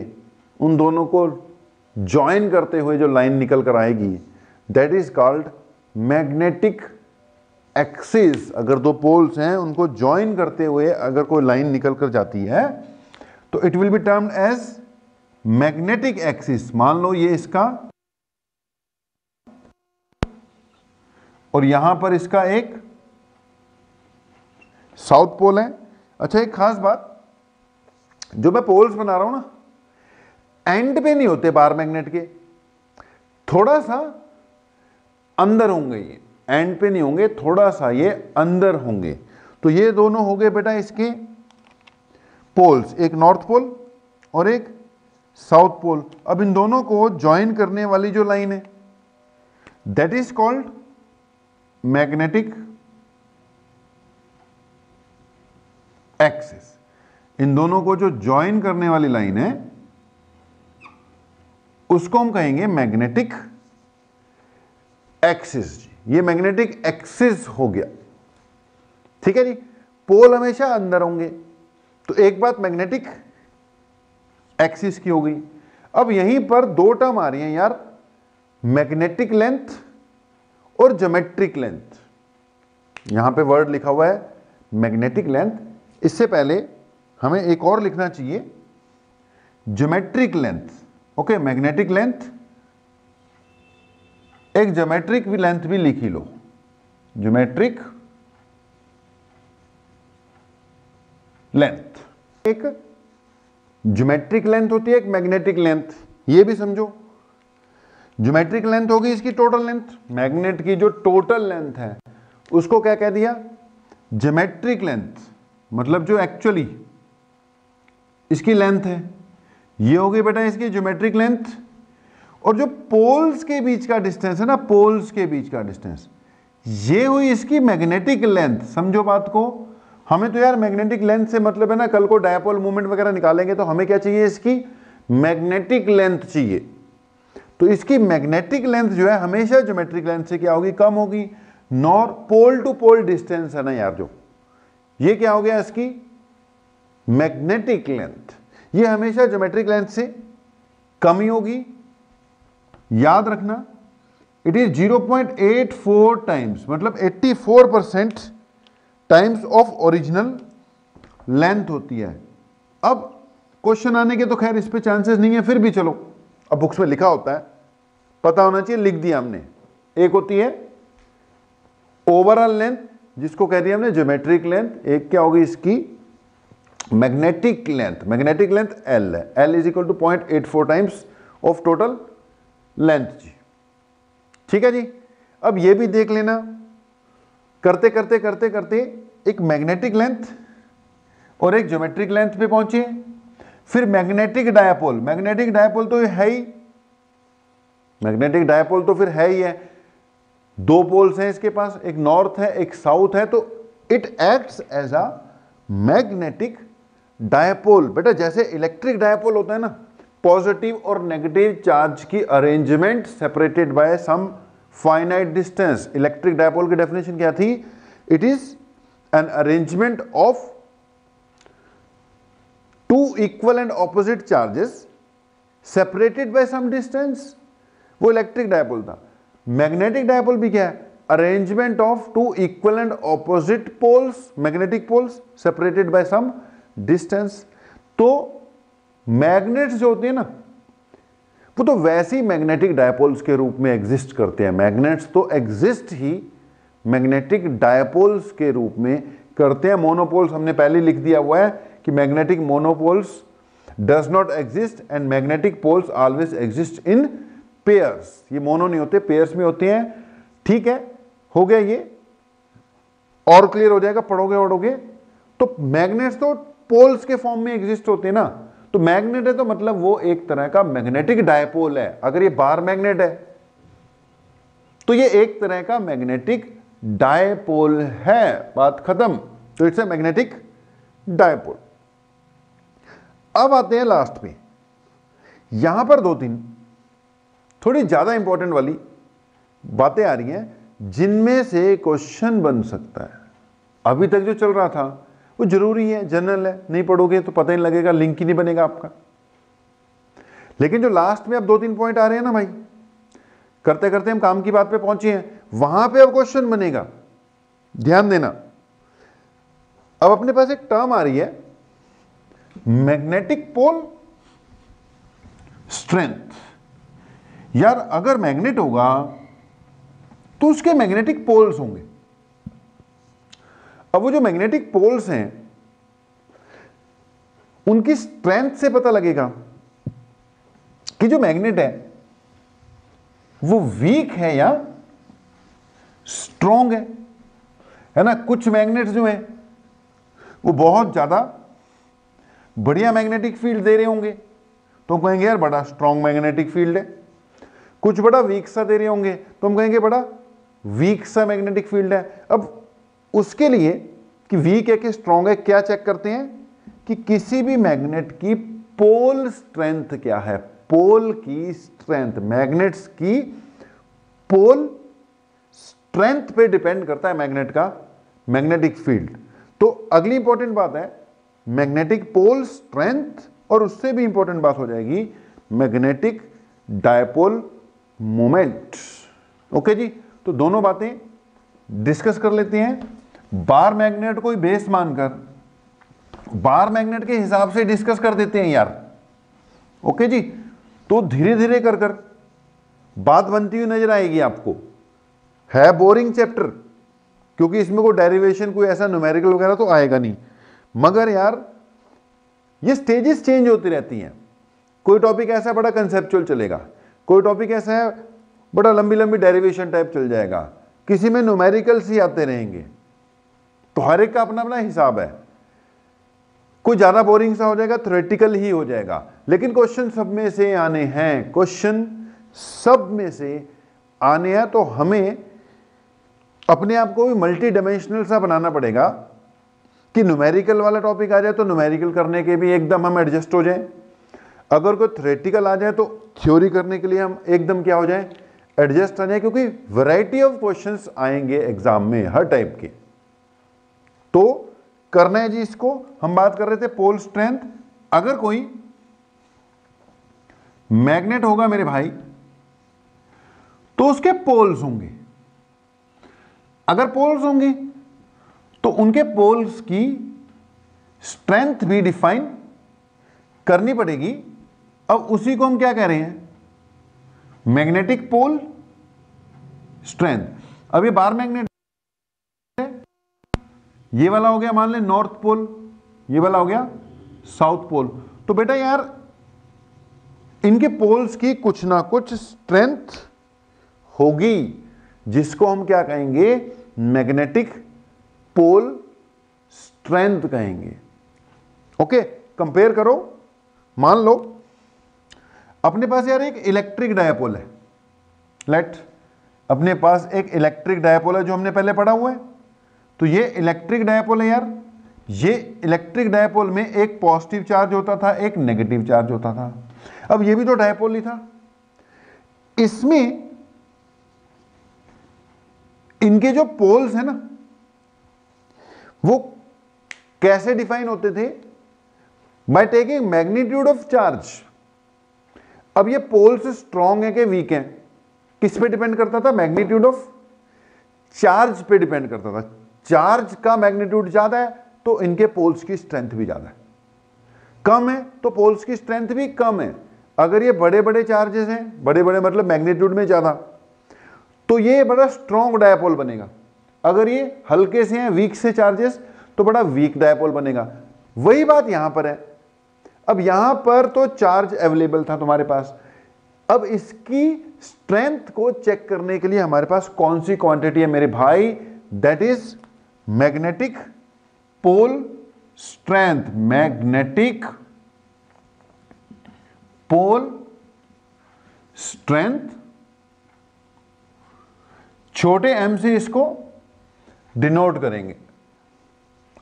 उन दोनों को ज्वाइन करते हुए जो लाइन निकल कर आएगी that is called magnetic axis. अगर दो पोल्स हैं उनको ज्वाइन करते हुए अगर कोई लाइन निकल कर जाती है तो it will be termed as magnetic axis. मान लो ये इसका और यहां पर इसका एक साउथ पोल है। अच्छा, एक खास बात, जो मैं पोल्स बना रहा हूं ना, एंड पे नहीं होते बार मैग्नेट के, थोड़ा सा अंदर होंगे, ये एंड पे नहीं होंगे, थोड़ा सा ये अंदर होंगे। तो ये दोनों हो गए बेटा इसके पोल्स, एक नॉर्थ पोल और एक साउथ पोल। अब इन दोनों को ज्वाइन करने वाली जो लाइन है that is called magnetic axis. इन दोनों को जो ज्वाइन करने वाली लाइन है उसको हम कहेंगे मैग्नेटिक एक्सिस। ये मैग्नेटिक एक्सिस हो गया, ठीक है जी। पोल हमेशा अंदर होंगे, तो एक बात मैग्नेटिक एक्सिस की हो गई। अब यहीं पर दो टर्म आ रही हैं यार, मैग्नेटिक लेंथ और ज्योमेट्रिक लेंथ। यहां पे वर्ड लिखा हुआ है मैग्नेटिक लेंथ, इससे पहले हमें एक और लिखना चाहिए geometric length. Okay, magnetic length, एक ज्योमेट्रिक लेंथ भी लिख ही लो, ज्योमेट्रिक लेंथ। एक ज्योमेट्रिक लेंथ होती है, एक मैग्नेटिक लेंथ, ये भी समझो। ज्योमेट्रिक लेंथ होगी इसकी टोटल लेंथ, मैग्नेट की जो टोटल लेंथ है उसको क्या कह दिया, ज्योमेट्रिक लेंथ, मतलब जो एक्चुअली इसकी लेंथ है, ये हो गई बेटा इसकी ज्योमेट्रिक लेंथ। और जो पोल्स के बीच का डिस्टेंस है ना, पोल्स के बीच का डिस्टेंस, ये हुई इसकी मैग्नेटिक लेंथ। समझो बात को, हमें तो यार मैग्नेटिक लेंथ से मतलब है ना, कल को डायपोल मूवमेंट वगैरह निकालेंगे तो हमें क्या चाहिए, इसकी मैग्नेटिक लेंथ चाहिए। तो इसकी मैग्नेटिक लेंथ जो है हमेशा ज्योमेट्रिक लेंथ से क्या होगी, कम होगी। Nor pole to pole distance है ना यार, जो ये क्या हो गया इसकी मैग्नेटिक लेंथ, ये हमेशा ज्योमेट्रिक लेंथ से कम ही होगी। याद रखना, इट इज 0.84 टाइम्स, मतलब 84% टाइम्स ऑफ ओरिजिनल लेंथ होती है। अब क्वेश्चन आने के तो खैर इस पे चांसेस नहीं है, फिर भी चलो, अब बुक्स में लिखा होता है, पता होना चाहिए, लिख दिया हमने। एक होती है ओवरऑल लेंथ जिसको कह दिया हमने ज्योमेट्रिक लेंथ, एक क्या होगी इसकी magnetic length. Magnetic length L है, L is equal to 0.84 times of total length जी। ठीक है जी। अब ये भी देख लेना, करते करते करते करते एक मैग्नेटिक लेंथ और एक ज्योमेट्रिक लेंथ पे पहुंचे, फिर मैग्नेटिक डायपोल। मैग्नेटिक डायपोल तो है ही, मैग्नेटिक डायपोल तो फिर है ही है, दो पोल्स हैं इसके पास, एक नॉर्थ है एक साउथ है, तो it acts as a magnetic dipole. बेटा जैसे इलेक्ट्रिक डायपोल होता है ना, पॉजिटिव और नेगेटिव चार्ज की arrangement separated by some finite distance. Electric dipole की डेफिनेशन क्या थी? It is an arrangement of two equal and opposite charges separated by some distance. वो इलेक्ट्रिक डायपोल था। मैग्नेटिक डायपोल भी क्या है? Arrangement of two equal and opposite poles, magnetic poles separated by some distance. तो magnets जो होते हैं ना, वो तो वैसे ही मैग्नेटिक डायपोल्स के रूप में एग्जिस्ट करते हैं। मैग्नेट्स तो एग्जिस्ट ही मैग्नेटिक डायपोल्स के रूप में करते हैं। मोनोपोल्स हमने पहले लिख दिया हुआ है कि magnetic monopoles does not exist and magnetic poles always exist in pairs. ये मोनो नहीं होते, पेयर्स में होते हैं। ठीक है, हो गया ये, और क्लियर हो जाएगा पढ़ोगे। तो मैग्नेट्स तो पोल्स के फॉर्म में एग्जिस्ट होते हैं ना, तो मैग्नेट है तो मतलब वो एक तरह का मैग्नेटिक डायपोल है। अगर ये बार मैग्नेट है तो ये एक तरह का मैग्नेटिक डायपोल है, बात खत्म। तो इट्स ए मैग्नेटिक डायपोल। अब आते हैं लास्ट में, यहां पर दो तीन थोड़ी ज्यादा इंपॉर्टेंट वाली बातें आ रही हैं जिनमें से क्वेश्चन बन सकता है। अभी तक जो चल रहा था वो जरूरी है, जनरल है, नहीं पढ़ोगे तो पता ही नहीं लगेगा, लिंक ही नहीं बनेगा आपका। लेकिन जो लास्ट में अब दो तीन पॉइंट आ रहे हैं ना भाई, करते करते हम काम की बात पे पहुंचे हैं, वहां पे अब क्वेश्चन बनेगा, ध्यान देना। अब अपने पास एक टर्म आ रही है मैग्नेटिक पोल स्ट्रेंथ। यार अगर मैग्नेट होगा तो उसके मैग्नेटिक पोल्स होंगे। अब वो जो मैग्नेटिक पोल्स हैं उनकी स्ट्रेंथ से पता लगेगा कि जो मैग्नेट है वो वीक है या स्ट्रॉन्ग है ना। कुछ मैग्नेट्स जो हैं वो बहुत ज्यादा बढ़िया मैग्नेटिक फील्ड दे रहे होंगे तो हम कहेंगे यार बड़ा स्ट्रॉन्ग मैग्नेटिक फील्ड है। कुछ बड़ा वीक सा दे रहे होंगे तो हम कहेंगे बड़ा वीक सा मैग्नेटिक फील्ड है। अब उसके लिए कि वीक है कि स्ट्रॉन्ग है, क्या चेक करते हैं कि किसी भी मैग्नेट की पोल स्ट्रेंथ क्या है। पोल की स्ट्रेंथ, मैग्नेट्स की पोल स्ट्रेंथ पे डिपेंड करता है मैग्नेट का मैग्नेटिक फील्ड। तो अगली इंपॉर्टेंट बात है मैग्नेटिक पोल स्ट्रेंथ, और उससे भी इंपॉर्टेंट बात हो जाएगी मैग्नेटिक डायपोल मोमेंट। ओके जी, तो दोनों बातें डिस्कस कर लेते हैं। बार मैग्नेट को ही बेस मानकर बार मैग्नेट के हिसाब से डिस्कस कर देते हैं यार। ओके जी, तो धीरे धीरे कर कर बात बनती हुई नजर आएगी आपको। है बोरिंग चैप्टर क्योंकि इसमें कोई डेरिवेशन कोई ऐसा न्यूमेरिकल वगैरह तो आएगा नहीं, मगर यार ये स्टेजेस चेंज होती रहती हैं। कोई टॉपिक ऐसा बड़ा कंसेप्चुअल चलेगा, कोई टॉपिक ऐसा है बड़ा लंबी लंबी डेरिवेशन टाइप चल जाएगा, किसी में न्यूमेरिकल्स ही आते रहेंगे। तो हर एक का अपना अपना हिसाब है। कोई ज्यादा बोरिंग सा हो जाएगा, थ्योरेटिकल ही हो जाएगा, लेकिन क्वेश्चन सब में से आने हैं, क्वेश्चन सब में से आने हैं। तो हमें अपने आप को भी मल्टी डायमेंशनल सा बनाना पड़ेगा कि न्यूमेरिकल वाला टॉपिक आ जाए तो न्यूमेरिकल करने के भी एकदम हम एडजस्ट हो जाएं। अगर कोई थ्योरेटिकल आ जाए तो थ्योरी करने के लिए हम एकदम क्या हो जाए, एडजस्ट आ जाए, क्योंकि वैरायटी ऑफ क्वेश्चंस आएंगे एग्जाम में हर टाइप के। तो करना है जी इसको। हम बात कर रहे थे पोल स्ट्रेंथ। अगर कोई मैग्नेट होगा मेरे भाई तो उसके पोल्स होंगे। अगर पोल्स होंगे तो उनके पोल्स की स्ट्रेंथ भी डिफाइन करनी पड़ेगी। अब उसी को हम क्या कह रहे हैं, मैग्नेटिक पोल स्ट्रेंथ। अब ये बार मैग्नेट ये वाला हो गया मान ले नॉर्थ पोल, ये वाला हो गया साउथ पोल। तो बेटा यार इनके पोल्स की कुछ ना कुछ स्ट्रेंथ होगी, जिसको हम क्या कहेंगे, मैग्नेटिक पोल स्ट्रेंथ कहेंगे। ओके, कंपेयर करो। मान लो अपने पास यार एक इलेक्ट्रिक डायपोल है, लेट अपने पास एक इलेक्ट्रिक डायपोल है जो हमने पहले पढ़ा हुआ है। तो ये इलेक्ट्रिक डायपोल है यार, ये इलेक्ट्रिक डायपोल में एक पॉजिटिव चार्ज होता था, एक नेगेटिव चार्ज होता था। अब ये भी तो डायपोल ही था, इसमें इनके जो पोल्स है ना वो कैसे डिफाइन होते थे, by taking magnitude of charge. अब ये पोल्स स्ट्रॉन्ग है कि वीक है, किस पे डिपेंड करता था, मैग्नीट्यूड ऑफ चार्ज पे डिपेंड करता था। चार्ज का मैग्नीट्यूड ज्यादा है तो इनके पोल्स की स्ट्रेंथ भी ज्यादा है, कम है तो पोल्स की स्ट्रेंथ भी कम है। अगर ये बड़े बड़े चार्जेस हैं, बड़े बड़े मतलब मैग्नीट्यूड में ज्यादा, तो ये बड़ा स्ट्रॉन्ग डायपोल बनेगा। अगर ये हल्के से हैं, वीक से चार्जेस, तो बड़ा वीक डायपोल बनेगा। वही बात यहां पर है। अब यहां पर तो चार्ज अवेलेबल था तुम्हारे पास, अब इसकी स्ट्रेंथ को चेक करने के लिए हमारे पास कौन सी क्वांटिटी है मेरे भाई, that is magnetic pole strength. Magnetic pole strength, छोटे m से इसको डिनोट करेंगे।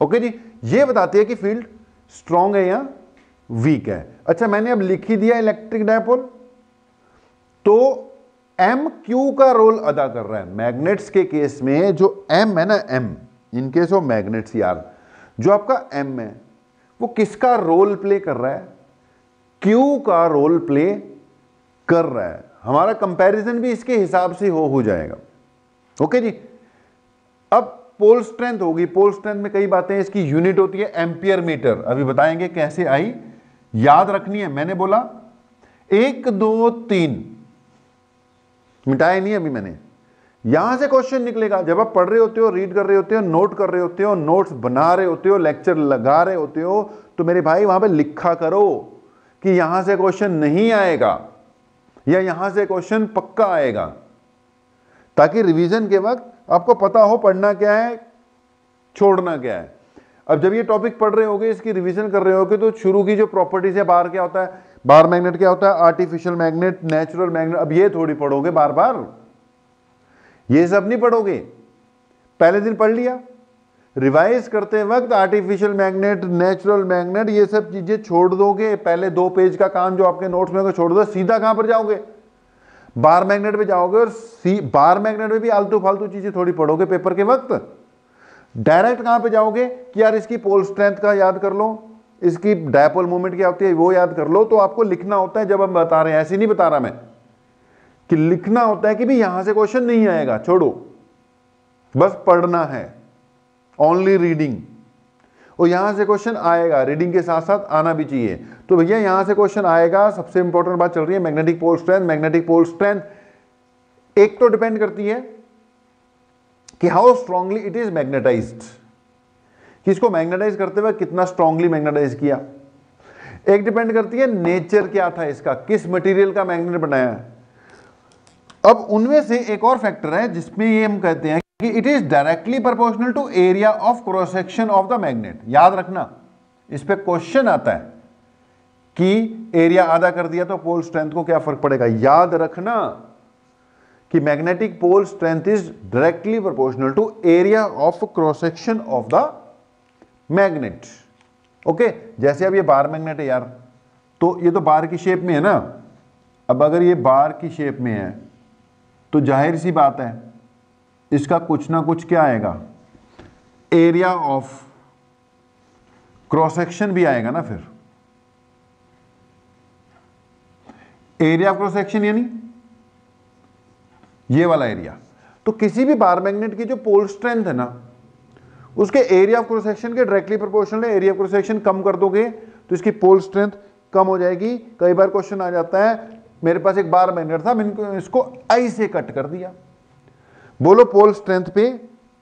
ओके जी, ये बताती है कि फील्ड स्ट्रॉन्ग है या वीक है। अच्छा, मैंने अब लिख ही दिया इलेक्ट्रिक डायपोल, तो एम क्यू का रोल अदा कर रहा है। मैग्नेट्स के केस में जो एम है ना, M in case of magnets यार, जो आपका एम है वो किसका रोल प्ले कर रहा है, क्यू का रोल प्ले कर रहा है। हमारा कंपैरिजन भी इसके हिसाब से हो जाएगा। ओके जी, अब पोल स्ट्रेंथ होगी। पोल स्ट्रेंथ में कई बातें, इसकी यूनिट होती है एम्पियर मीटर, अभी बताएंगे कैसे आई, याद रखनी है। मैंने बोला 1 2 3, मिटाया नहीं अभी मैंने। यहां से क्वेश्चन निकलेगा जब आप पढ़ रहे होते हो, रीड कर रहे होते हो, नोट कर रहे होते हो, नोट्स बना रहे होते हो, लेक्चर लगा रहे होते हो, तो मेरे भाई वहां पे लिखा करो कि यहां से क्वेश्चन नहीं आएगा या यहां से क्वेश्चन पक्का आएगा, ताकि रिवीजन के वक्त आपको पता हो पढ़ना क्या है, छोड़ना क्या है। अब जब ये टॉपिक पढ़ रहे होगे, इसकी रिवीजन कर रहे होगे, तो शुरू की जो प्रॉपर्टीज है, बार क्या होता है, बार मैग्नेट क्या होता है, आर्टिफिशियल मैग्नेट, नेचुरल मैग्नेट, अब ये थोड़ी पढ़ोगे बार बार, ये सब नहीं पढ़ोगे। पहले दिन पढ़ लिया, रिवाइज करते वक्त आर्टिफिशियल मैग्नेट, नेचुरल मैग्नेट, ये सब चीजें छोड़ दोगे। पहले 2 पेज का काम जो आपके नोट्स में छोड़ दो, सीधा कहां पर जाओगे, बार मैग्नेट पे जाओगे। और बार मैग्नेट में भी आलतू फालतू चीजें थोड़ी पढ़ोगे पेपर के वक्त। डायरेक्ट कहां पे जाओगे कि यार इसकी पोल स्ट्रेंथ का याद कर लो, इसकी डायपोल मोमेंट क्या होती है वो याद कर लो। तो आपको लिखना होता है, जब हम बता रहे हैं, ऐसे नहीं बता रहा मैं कि लिखना होता है कि भी यहां से क्वेश्चन नहीं आएगा, छोड़ो, बस पढ़ना है, ओनली रीडिंग। और यहां से क्वेश्चन आएगा, रीडिंग के साथ साथ आना भी चाहिए। तो भैया यहां से क्वेश्चन आएगा। सबसे इंपॉर्टेंट बात चल रही है magnetic pole strength. Magnetic pole strength एक तो डिपेंड करती है कि how strongly it is magnetised, कि इसको मैग्नेटाइज करते हुए कितना स्ट्रांगली मैग्नेटाइज किया। एक डिपेंड करती है नेचर क्या था इसका, किस मटेरियल का मैग्नेट बनाया है। अब उनमें से एक और फैक्टर है जिसमें ये हम कहते हैं कि it is directly proportional to area of cross section of the magnet. याद रखना, इस पे क्वेश्चन आता है कि एरिया आधा कर दिया तो पोल स्ट्रेंथ को क्या फर्क पड़ेगा। याद रखना कि magnetic pole strength is directly proportional to area of cross section of the magnet. Okay, जैसे अब ये बार मैग्नेट है यार, तो ये तो बार की शेप में है ना। अब अगर ये बार की शेप में है तो जाहिर सी बात है इसका कुछ ना कुछ क्या आएगा, एरिया ऑफ क्रॉस सेक्शन भी आएगा ना। फिर एरिया ऑफ क्रॉस सेक्शन यानी ये वाला एरिया। तो किसी भी बार मैग्नेट की जो पोल स्ट्रेंथ है ना, उसके एरिया ऑफ क्रॉस सेक्शन के डायरेक्टली प्रोपोर्शनल है। एरिया ऑफ क्रॉस सेक्शन कम कर दोगे तो इसकी पोल स्ट्रेंथ कम हो जाएगी। कई बार क्वेश्चन आ जाता है, मेरे पास एक बार मैग्नेट था, मैंने इसको आई से कट कर दिया, बोलो पोल स्ट्रेंथ पे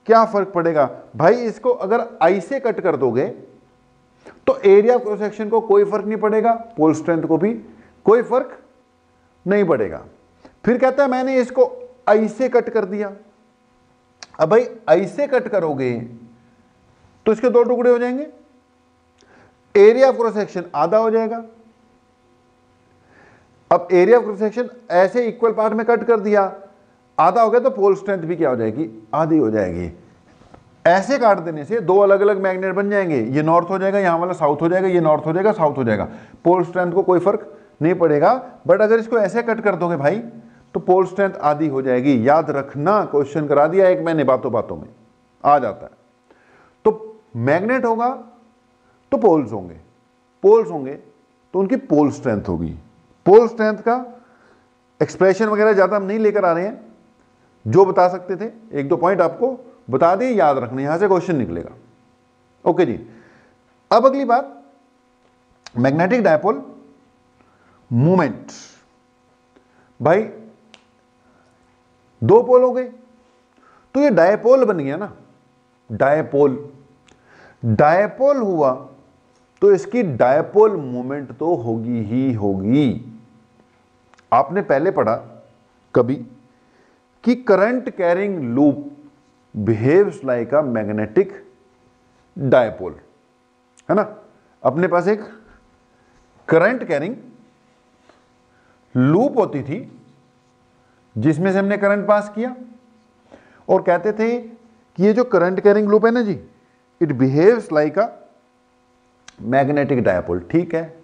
क्या फर्क पड़ेगा भाई? इसको अगर आई से कट कर दोगे तो एरिया ऑफ क्रॉस सेक्शन को कोई फर्क नहीं पड़ेगा, पोल स्ट्रेंथ को भी कोई फर्क नहीं पड़ेगा। फिर कहता है मैंने इसको आई से कट कर दिया। अब भाई आई से कट करोगे तो इसके दो टुकड़े हो जाएंगे, एरिया ऑफ क्रॉस सेक्शन आधा हो जाएगा। अब एरिया ऑफ क्रॉस सेक्शन ऐसे इक्वल पार्ट में कट कर दिया, आधा हो गया, तो पोल स्ट्रेंथ भी क्या हो जाएगी? आधी हो जाएगी। ऐसे काट देने से दो अलग अलग मैग्नेट बन जाएंगे, ये नॉर्थ हो जाएगा, यहां वाला साउथ हो जाएगा, ये नॉर्थ हो जाएगा, साउथ हो जाएगा, पोल स्ट्रेंथ को कोई फर्क नहीं पड़ेगा। बट अगर इसको ऐसे कट कर दोगे भाई तो पोल स्ट्रेंथ आधी हो जाएगी। याद रखना, क्वेश्चन करा दिया एक मैंने, बातों बातों में आ जाता है। तो मैग्नेट होगा तो पोल्स होंगे, पोल्स होंगे तो उनकी पोल स्ट्रेंथ होगी। पोल स्ट्रेंथ का एक्सप्रेशन वगैरह ज्यादा हम नहीं लेकर आ रहे हैं, जो बता सकते थे एक दो पॉइंट आपको बता दिए, याद रखने, यहां से क्वेश्चन निकलेगा। ओके जी, अब अगली बात, मैग्नेटिक डायपोल मोमेंट। भाई दो पोल हो गए तो ये डायपोल बन गया ना, डायपोल। डायपोल हुआ तो इसकी डायपोल मोमेंट तो होगी ही होगी। आपने पहले पढ़ा कभी कि current carrying loop behaves like a magnetic dipole, है ना। अपने पास एक करंट कैरिंग लूप होती थी जिसमें से हमने करंट पास किया, और कहते थे कि ये जो करंट कैरिंग लूप है ना जी, it behaves like a magnetic dipole. ठीक है,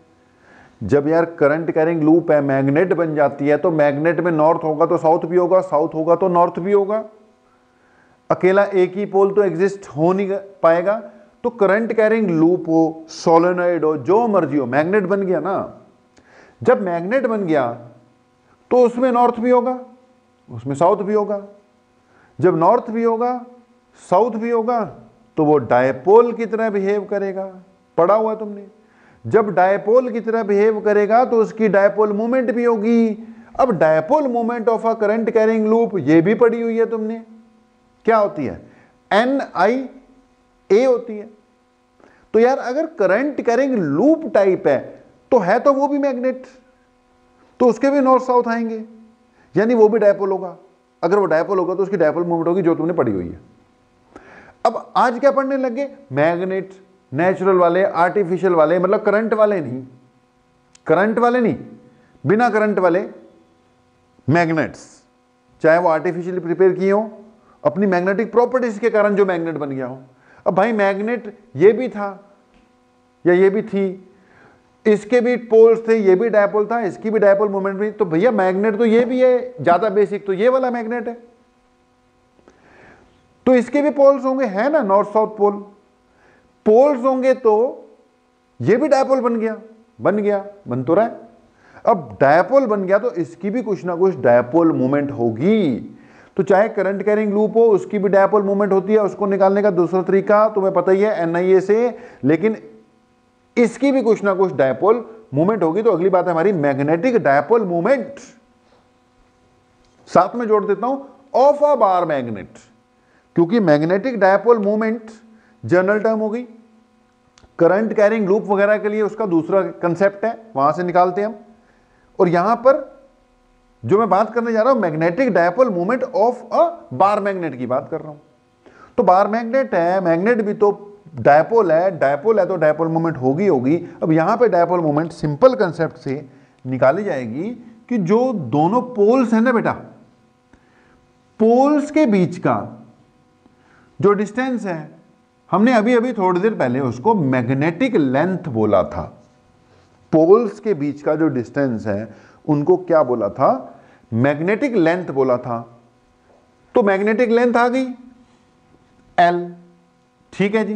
जब यार करंट कैरिंग लूप है, मैग्नेट बन जाती है, तो मैग्नेट में नॉर्थ होगा तो साउथ भी होगा, साउथ होगा तो नॉर्थ भी होगा। अकेला एक ही पोल तो एग्जिस्ट हो नहीं पाएगा। तो करंट कैरिंग लूप हो, सोलेनॉइड हो, जो मर्जी हो, मैग्नेट बन गया ना। जब मैग्नेट बन गया तो उसमें नॉर्थ भी होगा, उसमें साउथ भी होगा। जब नॉर्थ भी होगा, साउथ भी होगा, तो वो डायपोल की तरह बिहेव करेगा। पढ़ा हुआ तुमने। जब डायपोल की तरह बिहेव करेगा तो उसकी डायपोल मूवमेंट भी होगी। अब dipole movement of a current carrying loop, ये भी पढ़ी हुई है तुमने, क्या होती है? NIA होती है। तो यार अगर करंट कैरिंग लूप टाइप है तो वो भी मैग्नेट, तो उसके भी नॉर्थ साउथ आएंगे, यानी वो भी डायपोल होगा। अगर वो डायपोल होगा तो उसकी डायपोल मूवमेंट होगी, जो तुमने पढ़ी हुई है। अब आज क्या पढ़ने लगे? मैग्नेट, नेचुरल वाले, आर्टिफिशियल वाले, मतलब करंट वाले नहीं, करंट वाले नहीं, बिना करंट वाले मैग्नेट्स, चाहे वो आर्टिफिशियली प्रिपेयर किए हो, अपनी मैग्नेटिक प्रॉपर्टीज के कारण जो मैग्नेट बन गया हो। अब भाई मैग्नेट ये भी था या ये भी थी, इसके भी पोल्स थे, ये भी डायपोल था, इसकी भी डायपोल मोमेंट भी, तो भैया मैग्नेट तो ये भी है, ज्यादा बेसिक तो ये वाला मैग्नेट है, तो इसके भी पोल्स होंगे, है ना, नॉर्थ साउथ पोल। पोल्स होंगे तो ये भी डायपोल बन गया, बन तो रहा है। अब डायपोल बन गया तो इसकी भी कुछ ना कुछ डायपोल मूवमेंट होगी। तो चाहे करंट कैरिंग लूप हो, उसकी भी डायपोल मूवमेंट होती है। उसको निकालने का दूसरा तरीका तुम्हें पता ही है, NIA से, लेकिन इसकी भी कुछ ना कुछ डायपोल मूवमेंट होगी। तो अगली बात है हमारी मैग्नेटिक डायपोल मूवमेंट। साथ में जोड़ देता हूं ऑफ अ बार मैग्नेट, क्योंकि magnetic dipole movement general term हो गई। करंट कैरिंग लूप वगैरह के लिए उसका दूसरा कंसेप्ट है, वहां से निकालते हैं हम। और यहां पर जो मैं बात करने जा रहा हूं, magnetic dipole movement of a bar magnet की बात कर रहा हूं। तो बार मैग्नेट है, मैग्नेट भी तो डायपोल है, डायपोल है तो डायपोल मूवमेंट होगी। अब यहां पे डायपोल मूवमेंट सिंपल कंसेप्ट से निकाली जाएगी कि जो दोनों पोल्स है ना बेटा, पोल्स के बीच का जो डिस्टेंस है, हमने अभी अभी थोड़ी देर पहले उसको मैग्नेटिक लेंथ बोला था। पोल्स के बीच का जो डिस्टेंस है उनको क्या बोला था? मैग्नेटिक लेंथ बोला था। तो मैग्नेटिक लेंथ आ गई L, ठीक है जी।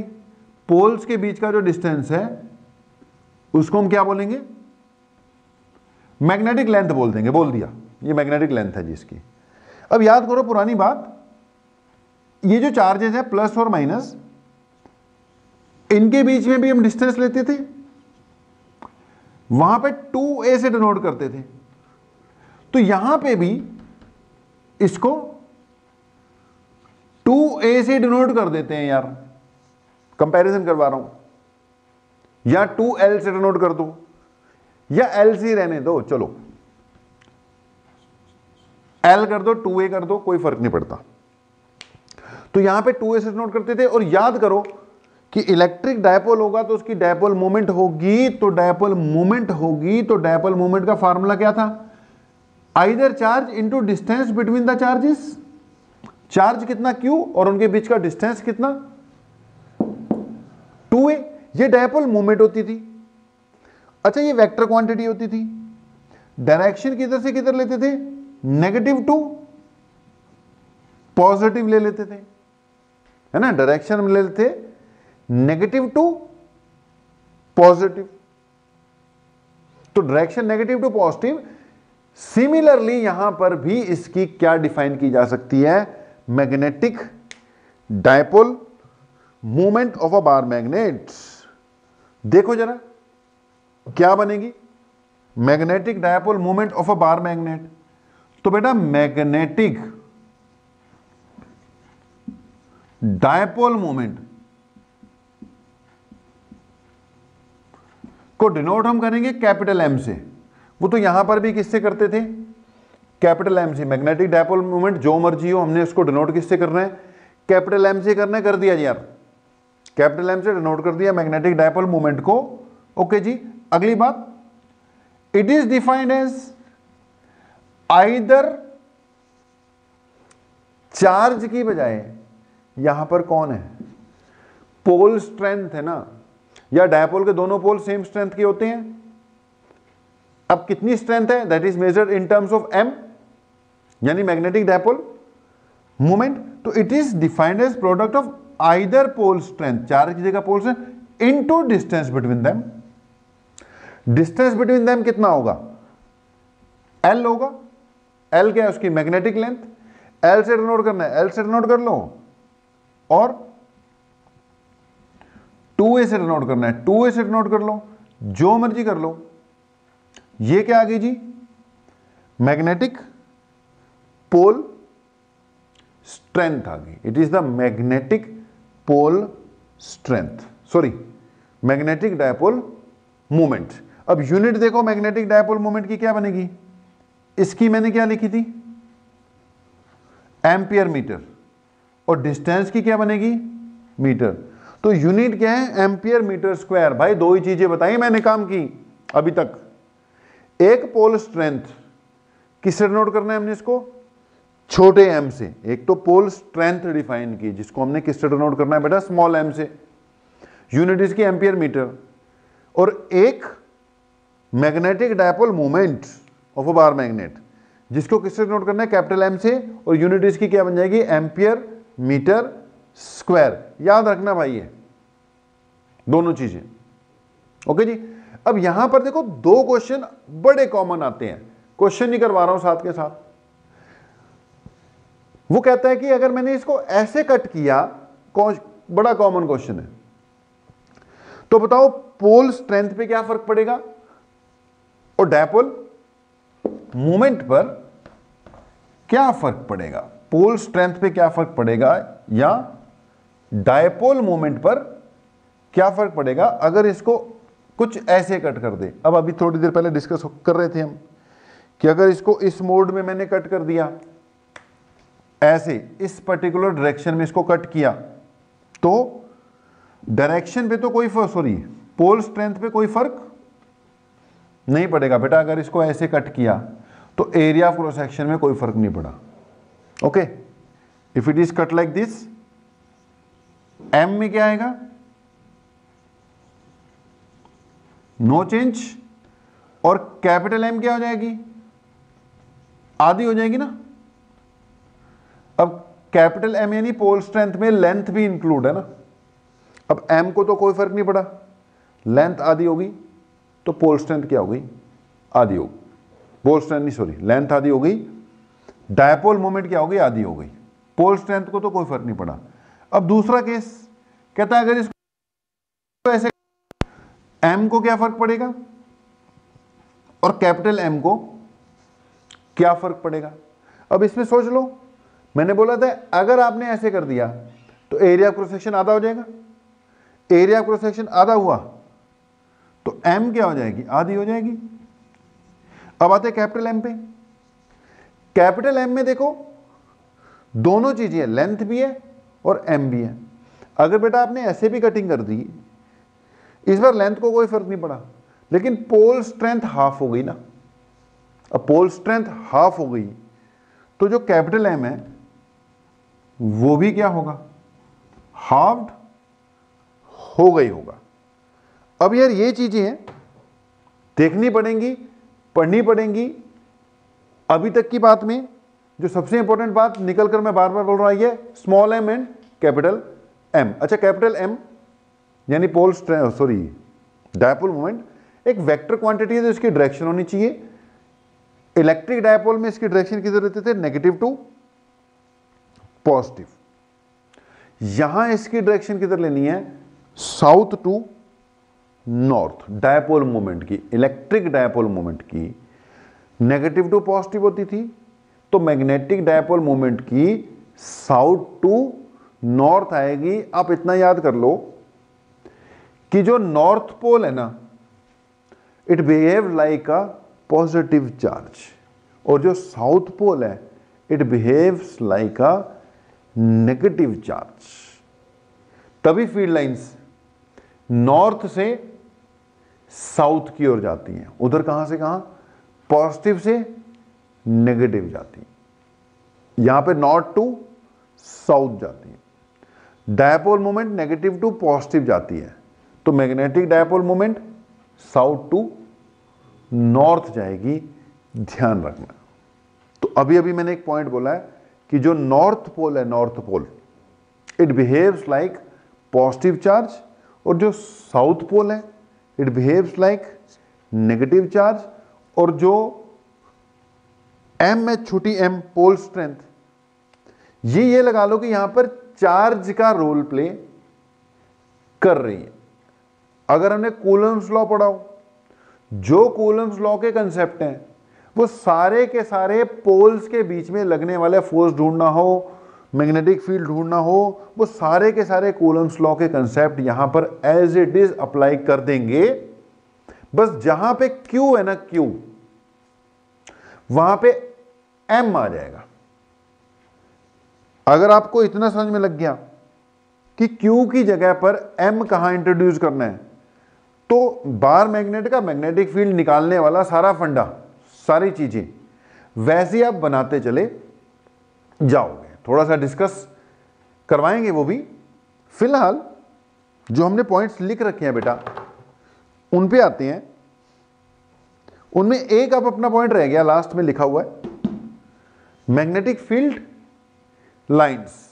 पोल्स के बीच का जो डिस्टेंस है उसको हम क्या बोलेंगे? मैग्नेटिक लेंथ बोल देंगे, बोल दिया, ये मैग्नेटिक लेंथ है जिसकी। अब याद करो पुरानी बात, ये जो चार्जेस है प्लस और माइनस, इनके बीच में भी हम डिस्टेंस लेते थे, वहां पे 2a से डिनोट करते थे। तो यहां पे भी इसको 2a से डिनोट कर देते हैं यार, कंपैरिजन करवा रहा हूं, या 2l से डिनोट कर दो, या lc रहने दो, चलो l कर दो, 2a कर दो, कोई फर्क नहीं पड़ता। तो यहां पे 2a से डिनोट करते थे, और याद करो कि इलेक्ट्रिक डायपोल होगा तो उसकी डायपोल मोमेंट होगी, तो डायपोल मोमेंट होगी, तो डायपोल मोमेंट का फार्मूला क्या था? Either charge into distance between the charges, charge कितना q और उनके बीच का डिस्टेंस कितना 2a, ये डायपोल मोमेंट होती थी। अच्छा, ये वेक्टर क्वांटिटी होती थी। डायरेक्शन किधर से किधर लेते थे? नेगेटिव टू पॉजिटिव ले लेते थे, है ना, डायरेक्शन में ले लेते नेगेटिव टू पॉजिटिव, तो direction negative to positive. Similarly यहां पर भी इसकी क्या डिफाइन की जा सकती है? Magnetic dipole moment of a bar magnet. देखो जरा क्या बनेगी, magnetic dipole moment of a bar magnet. तो बेटा मैग्नेटिक डायपोल मोमेंट को डिनोट हम करेंगे कैपिटल एम से। वो तो यहां पर भी किससे करते थे? कैपिटल एम से। मैग्नेटिक डायपोल मोमेंट जो मर्जी हो, हमने उसको डिनोट किससे करना है? कैपिटल एम से करना है, कर दिया जी यार, कैपिटल एम से डिनोट कर दिया मैग्नेटिक डायपोल मोमेंट को। ओके जी, अगली बात, it is defined as either, charge की बजाय यहां पर कौन है? पोल स्ट्रेंथ है ना, या डायपोल के दोनों पोल सेम स्ट्रेंथ के होते हैं। अब कितनी स्ट्रेंथ है? That is measured in terms of m, यानी मैग्नेटिक डायपोल मोमेंट। तो it is defined as product of either pole strength, charge की जगह pole strength, into distance between them. Distance between them कितना होगा? l होगा। l क्या है? उसकी मैग्नेटिक लेंथ। l से डिनोट करना है, l से डिनोट कर लो, और 2a से डिनोट करना है, 2a से डिनोट कर लो, जो मर्जी कर लो। ये क्या आ गई जी? मैग्नेटिक पोल स्ट्रेंथ आ गई। It is the magnetic pole strength, sorry magnetic dipole moment. अब यूनिट देखो मैग्नेटिक डायपोल मोमेंट की क्या बनेगी? इसकी मैंने क्या लिखी थी? Ampere metre. और डिस्टेंस की क्या बनेगी? मीटर। तो यूनिट क्या है? Ampere metre square. भाई दो ही चीजें बताई मैंने काम की अभी तक। एक पोल स्ट्रेंथ, किससे डिनोट करना है हमने इसको? छोटे m से। एक तो पोल स्ट्रेंथ डिफाइन की, जिसको हमने किससे डिनोट करना है बेटा? स्मॉल m से। यूनिट इसकी एम्पियर मीटर। और एक magnetic dipole moment of a bar magnet, जिसको किससे डिनोट करना है? कैपिटल M से। और यूनिट इसकी क्या बन जाएगी? Ampere metre square. याद रखना भाई ये दोनों चीजें। ओके जी। अब यहां पर देखो दो क्वेश्चन बड़े कॉमन आते हैं, क्वेश्चन नहीं करवा रहा हूं साथ के साथ। वो कहता है कि अगर मैंने इसको ऐसे कट किया, बड़ा कॉमन क्वेश्चन है, तो बताओ पोल स्ट्रेंथ पे क्या फर्क पड़ेगा और डायपोल मोमेंट पर क्या फर्क पड़ेगा? पोल स्ट्रेंथ पे क्या फर्क पड़ेगा या डायपोल मोमेंट पर क्या फर्क पड़ेगा अगर इसको कुछ ऐसे कट कर दे। अब अभी थोड़ी देर पहले डिस्कस कर रहे थे हम कि अगर इसको इस मोड में मैंने कट कर दिया, ऐसे इस पर्टिकुलर डायरेक्शन में इसको कट किया, तो डायरेक्शन पे तो कोई सॉरी पोल स्ट्रेंथ पे कोई फर्क नहीं पड़ेगा बेटा। अगर इसको ऐसे कट किया तो एरिया ऑफ क्रॉस सेक्शन में कोई फर्क नहीं पड़ा। Okay, if it is cut like this, M में क्या आएगा? No change. और कैपिटल एम क्या हो जाएगी? आधी हो जाएगी ना। अब कैपिटल एम यानी पोल स्ट्रेंथ में लेंथ भी इंक्लूड है ना। अब एम को तो कोई फर्क नहीं पड़ा, लेंथ आधी होगी, तो पोल स्ट्रेंथ क्या हो गई? आधी होगी। पोल स्ट्रेंथ नहीं सॉरी, लेंथ आधी हो गई, डायपोल मोमेंट क्या हो गई? आधी हो गई। पोल स्ट्रेंथ को तो कोई फर्क नहीं पड़ा। अब दूसरा केस कहता है अगर इसको ऐसे, एम को क्या फर्क पड़ेगा और कैपिटल एम को क्या फर्क पड़ेगा? अब इसमें सोच लो, मैंने बोला था अगर आपने ऐसे कर दिया तो एरिया क्रॉस सेक्शन आधा हो जाएगा, एरिया क्रॉस सेक्शन आधा हुआ तो एम क्या हो जाएगी, आधी हो जाएगी। अब आते हैं कैपिटल एम पे। कैपिटल एम में देखो दोनों चीजें हैं, लेंथ भी है और एम भी है। अगर बेटा आपने ऐसे भी कटिंग कर दी, इस बार लेंथ को कोई फर्क नहीं पड़ा, लेकिन पोल स्ट्रेंथ हाफ हो गई ना। अब पोल स्ट्रेंथ हाफ हो गई तो जो कैपिटल एम है वो भी क्या होगा, हाफ्ड हो गई होगा। अब यार ये चीजें हैं, देखनी पड़ेंगी, पढ़नी पड़ेंगी। अभी तक की बात में जो सबसे इंपॉर्टेंट बात निकल कर मैं बार बार बोल रहा हूं, ये small M and capital M. अच्छा, कैपिटल एम यानी पोल सॉरी डायपोल मोमेंट एक वेक्टर क्वांटिटी है तो इसकी डायरेक्शन होनी चाहिए। इलेक्ट्रिक डायपोल में इसकी डायरेक्शन किधर रहते थे, नेगेटिव टू पॉजिटिव। यहां इसकी डायरेक्शन किधर लेनी है, south to north. Dipole moment की, इलेक्ट्रिक डायपोल मोमेंट की नेगेटिव टू पॉजिटिव होती थी, तो मैग्नेटिक डायपोल मोमेंट की साउथ टू नॉर्थ आएगी। आप इतना याद कर लो कि जो नॉर्थ पोल है ना, it behave like a positive charge, और जो साउथ पोल है it behaves like a negative charge. तभी फील्ड लाइंस नॉर्थ से साउथ की ओर जाती हैं। उधर कहां से कहां, पॉजिटिव से नेगेटिव जाती हैं। यहां पे नॉर्थ टू साउथ जाती है। Dipole moment negative to positive जाती है, तो magnetic dipole moment south to north जाएगी, ध्यान रखना। तो अभी अभी मैंने एक पॉइंट बोला है कि जो नॉर्थ पोल है, north pole it behaves like positive charge, और जो साउथ पोल है it behaves like negative charge. और जो एम है, छोटी एम, पोल स्ट्रेंथ, ये लगा लो कि यहां पर चार्ज का रोल प्ले कर रही है। अगर हमने कूलम्स लॉ पढ़ा हो, जो कूलम्स लॉ के कंसेप्ट हैं वो सारे के सारे पोल्स के बीच में लगने वाले फोर्स ढूंढना हो, मैग्नेटिक फील्ड ढूंढना हो, वो सारे के सारे कूलम्स लॉ के कंसेप्ट यहां पर एज इट इज अप्लाई कर देंगे। बस जहां पे क्यू है ना, क्यू, वहां पे एम आ जाएगा। अगर आपको इतना समझ में लग गया कि क्यू की जगह पर एम कहां इंट्रोड्यूस करना है, तो बार मैग्नेट का मैग्नेटिक फील्ड निकालने वाला सारा फंडा, सारी चीजें वैसे आप बनाते चले जाओगे। थोड़ा सा डिस्कस करवाएंगे वो भी। फिलहाल जो हमने पॉइंट्स लिख रखे हैं बेटा, उन पे आते हैं। उनमें एक अब अपना पॉइंट रह गया, लास्ट में लिखा हुआ है मैग्नेटिक फील्ड लाइंस।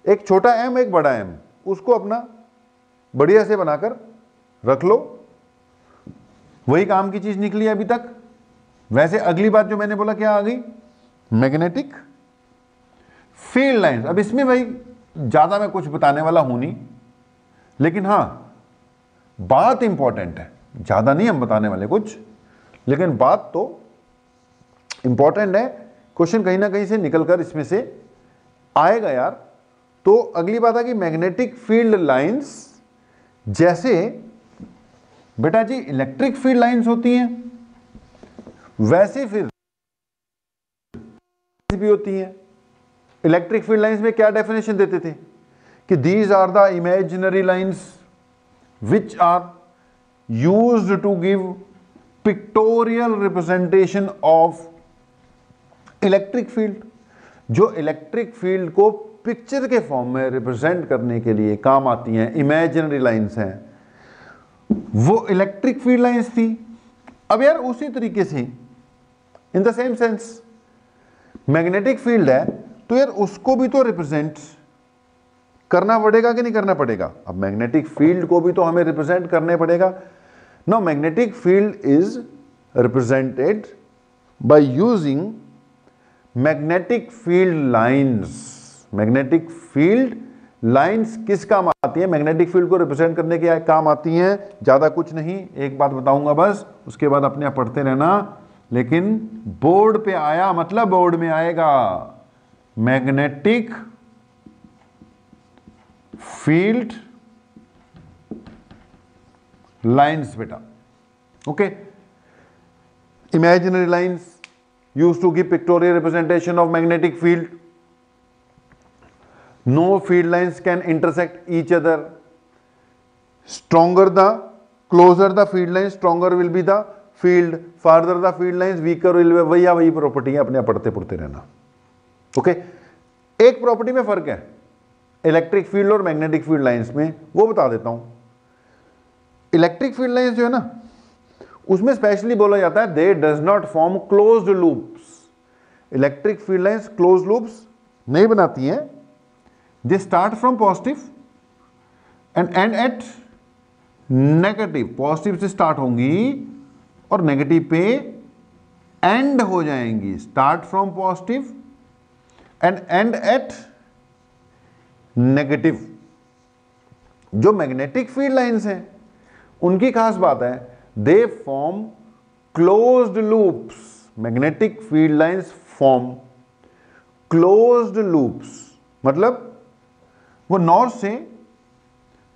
एक छोटा एम, एक बड़ा एम, उसको अपना बढ़िया से बनाकर रख लो। वही काम की चीज निकली अभी तक। वैसे अगली बात जो मैंने बोला क्या आ गई, मैग्नेटिक फील्ड लाइंस। अब इसमें भाई ज्यादा मैं कुछ बताने वाला हूं नहीं, लेकिन हां बात इंपॉर्टेंट है। ज्यादा नहीं हम बताने वाले कुछ, लेकिन बात तो इंपॉर्टेंट है। क्वेश्चन कहीं ना कहीं से निकलकर इसमें से आएगा यार। तो अगली बात है कि मैग्नेटिक फील्ड लाइंस जैसे बेटा जी इलेक्ट्रिक फील्ड लाइंस होती हैं, वैसे फिर भी होती हैं। इलेक्ट्रिक फील्ड लाइंस में क्या डेफिनेशन देते थे कि these are the imaginary lines which are used to give pictorial representation of electric field. जो इलेक्ट्रिक फील्ड को पिक्चर के फॉर्म में रिप्रेजेंट करने के लिए काम आती हैं, इमेजिनरी लाइंस हैं, वो इलेक्ट्रिक फील्ड लाइंस थी। अब यार उसी तरीके से in the same sense magnetic field है, तो यार उसको भी तो रिप्रेजेंट करना पड़ेगा कि नहीं करना पड़ेगा। अब मैग्नेटिक फील्ड को भी तो हमें रिप्रेजेंट करने पड़ेगा। Now magnetic field is represented by using magnetic field lines. Magnetic field lines किस काम आती है, मैग्नेटिक फील्ड को रिप्रेजेंट करने के काम आती हैं। ज्यादा कुछ नहीं, एक बात बताऊंगा बस, उसके बाद अपने आप पढ़ते रहना। लेकिन बोर्ड पे आया मतलब बोर्ड में आएगा। मैग्नेटिक फील्ड लाइन्स बेटा, okay, imaginary lines used to give pictorial representation of magnetic field. No field lines can intersect each other. Stronger the, closer the field lines, stronger will be the field. Farther the field lines, weaker will be. वही property है, अपने पढ़ते पढ़ते रहना, okay. एक property में फर्क है इलेक्ट्रिक फील्ड और मैग्नेटिक फील्ड लाइंस में, वो बता देता हूं। इलेक्ट्रिक फील्ड लाइंस जो है ना, उसमें स्पेशली बोला जाता है they does not form closed loops. Electric field lines closed loops नहीं बनाती हैं। They start from positive and end at negative. Positive से स्टार्ट होंगी और नेगेटिव पे एंड हो जाएंगी। Start from positive and end at negative. जो मैग्नेटिक फील्ड लाइंस हैं उनकी खास बात है they form closed loops. Magnetic field lines form closed loops, मतलब वो नॉर्थ से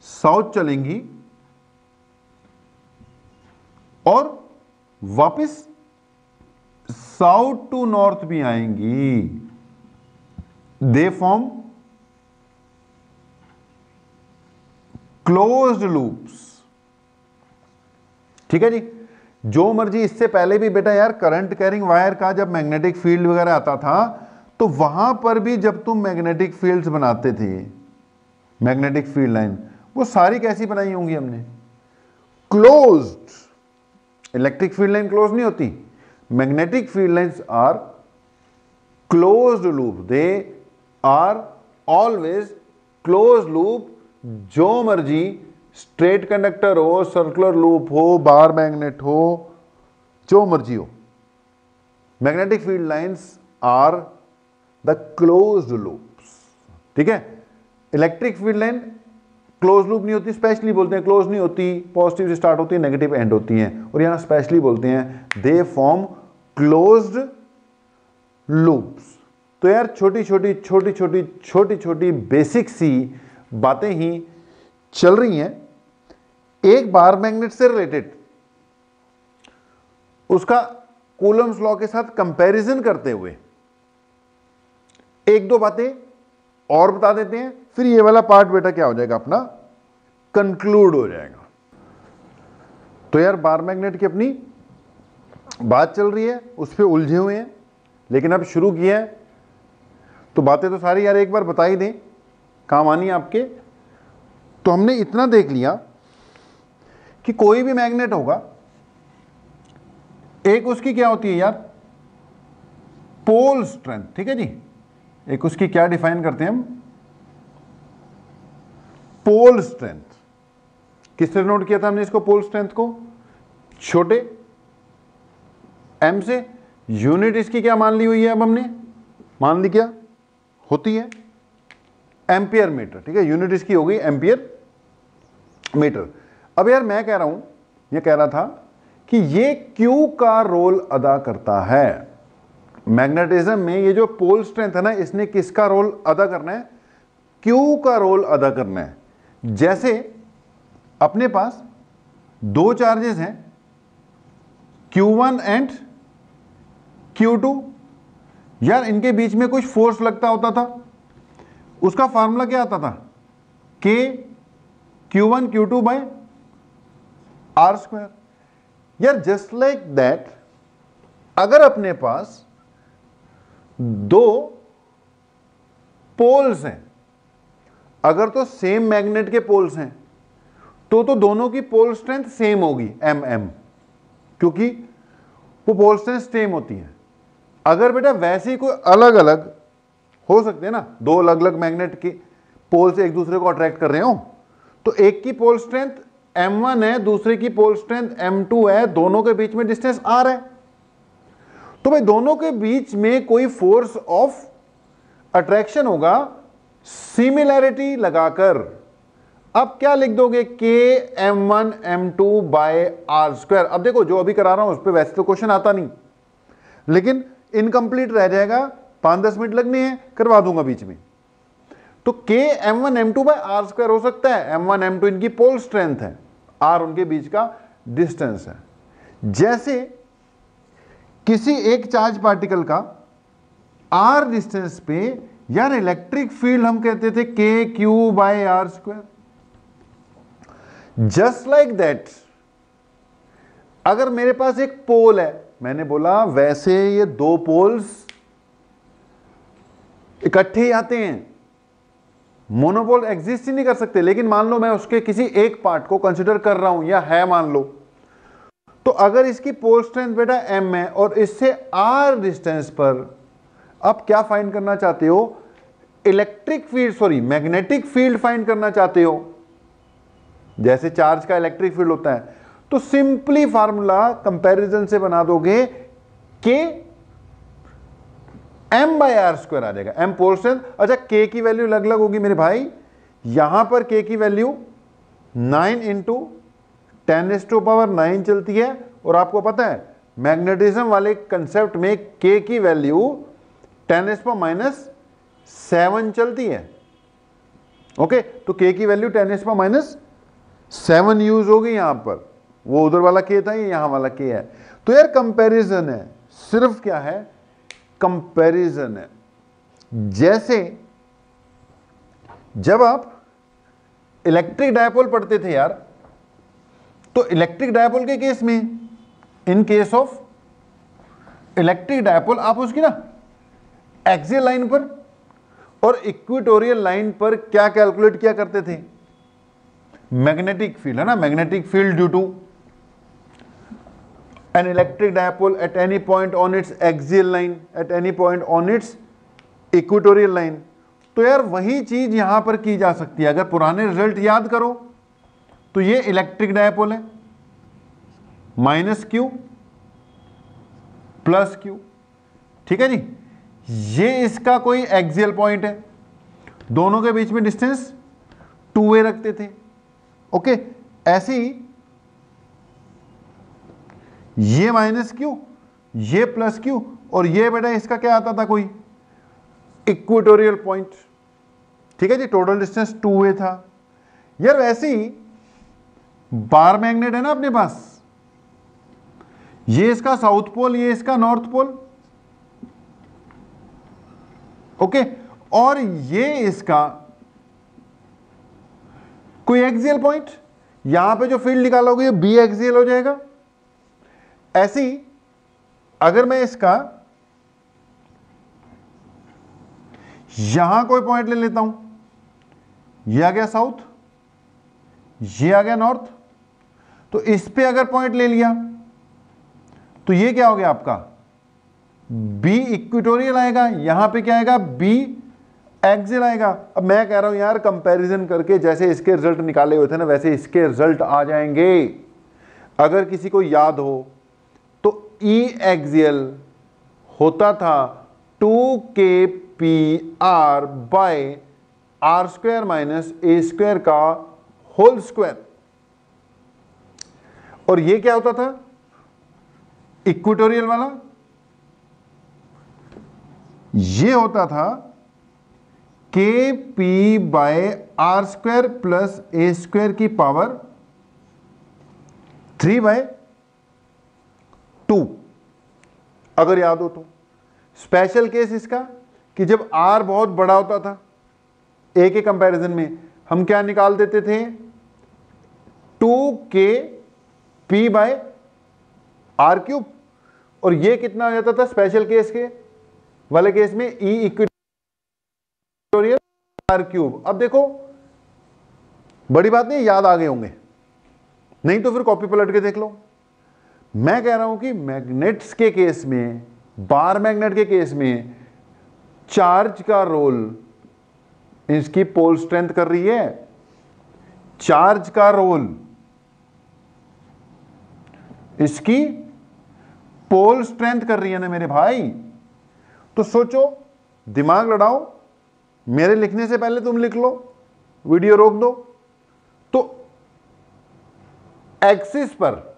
साउथ चलेंगी और वापस साउथ टू नॉर्थ भी आएंगी। They form closed loops, ठीक है जी। जो मर्जी, इससे पहले भी बेटा यार करंट कैरिंग वायर का जब मैग्नेटिक फील्ड वगैरह आता था तो वहां पर भी जब तुम मैग्नेटिक फील्ड्स बनाते थे, मैग्नेटिक फील्ड लाइन, वो सारी कैसी बनाई होंगी हमने? Closed. Electric field line close नहीं होती, magnetic field lines are closed loop. They are always close loop. जो मर्जी स्ट्रेट कंडक्टर हो, सर्कुलर लूप हो, बार मैग्नेट हो, जो मर्जी हो, magnetic field lines are the closed loops, ठीक है। Electric field line close loop नहीं होती, स्पेशली बोलते हैं क्लोज नहीं होती, पॉजिटिव से स्टार्ट होती है, नेगेटिव एंड होती हैं, और यहां स्पेशली बोलते हैं दे फॉर्म क्लोज्ड लूप्स। तो यार छोटी छोटी बेसिक सी बातें ही चल रही हैं। एक बार मैग्नेट से रिलेटेड उसका कूलम्स लॉ के साथ कंपैरिजन करते हुए एक दो बातें और बता देते हैं, फिर ये वाला पार्ट बेटा क्या हो जाएगा अपना, कंक्लूड हो जाएगा। तो यार बार मैग्नेट की अपनी बात चल रही है, उस पर उलझे हुए हैं, लेकिन अब शुरू किया है तो बातें तो सारी यार एक बार बता ही दें, काम आनी है आपके। तो हमने इतना देख लिया कि कोई भी मैग्नेट होगा, एक उसकी क्या होती है यार, पोल स्ट्रेंथ, ठीक है जी। एक उसकी क्या डिफाइन करते हैं हम, पोल स्ट्रेंथ। किससे नोट किया था हमने इसको, पोल स्ट्रेंथ को? छोटे एम से। यूनिट इसकी क्या मान ली हुई है, अब हमने मान ली क्या होती है, एम्पियर मीटर, ठीक है। यूनिट इसकी हो गई एम्पियर मीटर। अब यार मैं कह रहा हूं, ये कह रहा था कि ये क्यू का रोल अदा करता है मैग्नेटिज्म में। ये जो पोल स्ट्रेंथ है ना, इसने किसका रोल अदा करना है, क्यू का रोल अदा करना है। जैसे अपने पास दो चार्जेस हैं, Q1 एंड Q2, यार इनके बीच में कुछ फोर्स लगता होता था, उसका फार्मूला क्या आता था, K Q1 Q2 by R square. यार जस्ट लाइक दैट, अगर अपने पास दो पोल्स हैं, अगर तो सेम मैग्नेट के पोल्स हैं तो दोनों की पोल स्ट्रेंथ सेम होगी mm, क्योंकि वो पोल स्ट्रेंथ सेम होती है। अगर बेटा वैसे ही कोई अलग अलग हो सकते हैं ना, दो अलग अलग मैग्नेट के पोल से एक दूसरे को अट्रैक्ट कर रहे हो, तो एक की पोल स्ट्रेंथ m1 है, दूसरे की पोल स्ट्रेंथ m2 है, दोनों के बीच में डिस्टेंस r है। तो भाई दोनों के बीच में कोई फोर्स ऑफ अट्रैक्शन होगा सिमिलैरिटी लगाकर। अब क्या लिख दोगे, k m1 m2 bye r square. अब देखो जो अभी करा रहा हूं उस पर वैसे तो क्वेश्चन आता नहीं, लेकिन इनकम्प्लीट रह जाएगा 5-10 मिनट लगने हैं, करवा दूंगा बीच में। तो K m1 m2 bye R square हो सकता है। m1 m2 इनकी पोल स्ट्रेंथ है, r उनके बीच का डिस्टेंस है। जैसे किसी एक चार्ज पार्टिकल का r डिस्टेंस पे यार इलेक्ट्रिक फील्ड हम कहते थे k q by R square. Just like that अगर मेरे पास एक पोल है, मैंने बोला वैसे ये दो पोल्स इकट्ठे ही आते हैं, मोनोपोल एग्जिस्ट ही नहीं कर सकते, लेकिन मान लो मैं उसके किसी एक पार्ट को कंसीडर कर रहा हूं या है मान लो, तो अगर इसकी पोल स्ट्रेंथ बेटा m है और इससे r डिस्टेंस पर आप क्या फाइंड करना चाहते हो, electric field sorry magnetic field find करना चाहते हो, जैसे चार्ज का इलेक्ट्रिक फील्ड होता है, तो सिंपली फार्मूला कंपैरिजन से बना दोगे कि m बाय आर स्क्वायर आ जाएगा। m पोल स्ट्रेंथ, अच्छा k की वैल्यू अलग अलग होगी मेरे भाई, यहां पर k की वैल्यू 9 इंटू 10⁻⁹ चलती है, और आपको पता है मैग्नेटिज्म वाले कंसेप्ट में k की वैल्यू 10⁻⁷ चलती है। ओके, तो k की वैल्यू 10⁻⁷ यूज होगी यहां पर, वो उधर वाला k था, ये यहां वाला k है। तो यार कंपैरिजन है, सिर्फ क्या है, कंपैरिजन है। जैसे जब आप इलेक्ट्रिक डायपोल पढ़ते थे यार, तो इलेक्ट्रिक डायपोल के केस में, इन केस ऑफ इलेक्ट्रिक डायपोल, आप उसकी ना एक्सियल लाइन पर और इक्वेटोरियल लाइन पर क्या कैलकुलेट किया करते थे, मैग्नेटिक फील्ड, है ना, magnetic field due to an electric dipole at any point on its axial line, at any point on its equatorial line। तो यार वही चीज यहां पर की जा सकती है। अगर पुराने रिजल्ट याद करो तो ये इलेक्ट्रिक डायपोल है, -q + q, ठीक है जी, ये इसका कोई एक्सियल पॉइंट है, दोनों के बीच में डिस्टेंस 2a रखते थे। ओके, ऐसे ही ये -q, ये +q, और ये बेटा इसका क्या आता था, कोई इक्वेटोरियल पॉइंट, ठीक है जी, टोटल डिस्टेंस 2a था। यार वैसे ही बार मैग्नेट है ना अपने पास, ये इसका साउथ पोल, ये इसका नॉर्थ पोल, ओके, और ये इसका कोई एक्सियल पॉइंट, यहां पे जो फील्ड निकालोगे ये बी एक्सियल हो जाएगा। ऐसी अगर मैं इसका यहां कोई पॉइंट ले लेता हूं, ये आ गया साउथ, ये आ गया नॉर्थ, तो इस पे अगर पॉइंट ले लिया तो ये क्या हो गया आपका, बी इक्वेटोरियल आएगा, यहां पे क्या आएगा, बी एक्सियल आएगा। अब मैं कह रहा हूं यार कंपैरिजन करके जैसे इसके रिजल्ट निकाले हुए थे ना, वैसे इसके रिजल्ट आ जाएंगे। अगर किसी को याद हो तो ई एक्सियल होता था 2kpr by R square minus A square का होल स्क्वायर, और ये क्या होता था इक्वेटोरियल वाला, ये होता था kp by R square plus A square की पावर 3/2, अगर याद हो तो। स्पेशल केस इसका कि जब r बहुत बड़ा होता था a के कंपैरिजन में, हम क्या निकाल देते थे 2kp बाय आर क्यूब, और ये कितना हो जाता था स्पेशल केस के वाले केस में e इक्वेटोरियल आर क्यूब। अब देखो बड़ी बात नहीं, याद आ गए होंगे, नहीं तो फिर कॉपी पलट के देख लो। मैं कह रहा हूं कि मैग्नेट्स के केस में, बार मैग्नेट के केस में चार्ज का रोल इसकी पोल स्ट्रेंथ कर रही है, चार्ज का रोल इसकी पोल स्ट्रेंथ कर रही है ना मेरे भाई। तो सोचो, दिमाग लड़ाओ, मेरे लिखने से पहले तुम लिख लो, वीडियो रोक दो। तो एक्सिस पर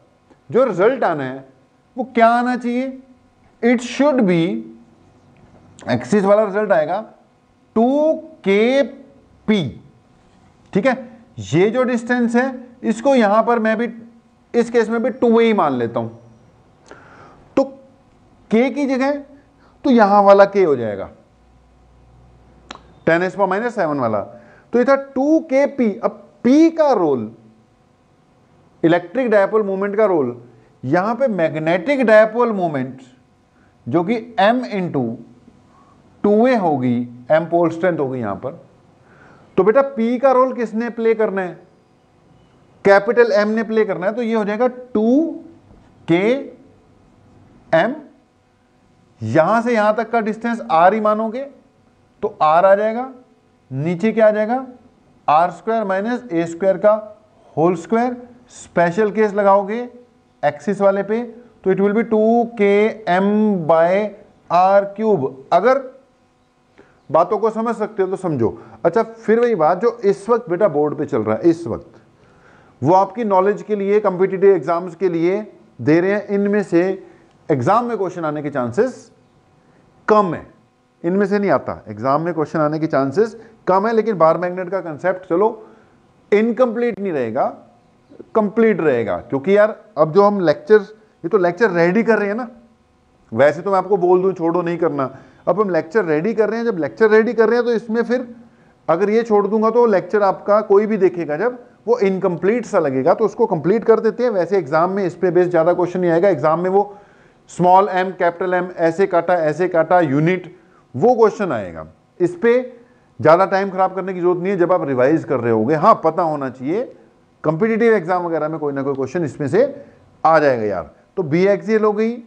जो रिजल्ट आना है वो क्या आना चाहिए, इट शुड बी एक्सिस वाला रिजल्ट आएगा 2kp, ठीक है। ये जो डिस्टेंस है इसको यहां पर मैं भी इस केस में भी 2a ही मान लेता हूं, तो k की जगह तो यहां वाला k हो जाएगा 10⁻⁻7 वाला, तो ये था 2kp। अब p का रोल, इलेक्ट्रिक डायपोल मोमेंट का रोल, यहां पे मैग्नेटिक डायपोल मोमेंट जो कि m इंटू 2a होगी, m पोल स्ट्रेंथ होगी यहां पर। तो बेटा p का रोल किसने प्ले करना है, कैपिटल M ने प्ले करना है, तो ये हो जाएगा 2km। यहां से यहां तक का डिस्टेंस r ही मानोगे तो r आ जाएगा, नीचे क्या आ जाएगा r² माइनस a² का होल स्क्वायर। स्पेशल केस लगाओगे एक्सिस वाले पे तो इट विल बी 2km/r³। अगर बातों को समझ सकते हो तो समझो। अच्छा, फिर वही बात जो इस वक्त बेटा बोर्ड पे चल रहा है, इस वक्त वो आपकी नॉलेज के लिए, कॉम्पिटिटिव एग्जाम्स के लिए दे रहे हैं, इनमें से एग्जाम में क्वेश्चन आने के चांसेस कम है, इनमें से नहीं आता, एग्जाम में क्वेश्चन आने की चांसेस कम है। लेकिन बार मैग्नेट का कंसेप्ट चलो इनकम्प्लीट नहीं रहेगा, कंप्लीट रहेगा, क्योंकि यार अब जो हम लेक्चर, ये तो लेक्चर रेडी कर रहे हैं ना, वैसे तो मैं आपको बोल दूं छोड़ो नहीं करना, अब हम लेक्चर रेडी कर रहे हैं। जब लेक्चर रेडी कर रहे हैं तो इसमें फिर अगर ये छोड़ दूंगा तो लेक्चर आपका कोई भी देखेगा जब वो इनकम्प्लीट सा लगेगा, तो उसको कंप्लीट कर देते हैं। वैसे एग्जाम में इस पे बेस ज्यादा क्वेश्चन नहीं आएगा, एग्जाम में वो स्मॉल m कैपिटल M ऐसे काटा यूनिट, वो क्वेश्चन आएगा। इस पे ज्यादा टाइम खराब करने की जरूरत नहीं है जब आप रिवाइज कर रहे होगे। हाँ, पता होना चाहिए कॉम्पिटिटिव एग्जाम वगैरह में कोई ना कोई क्वेश्चन इसमें से आ जाएगा यार। तो बी एक्सियल हो गई,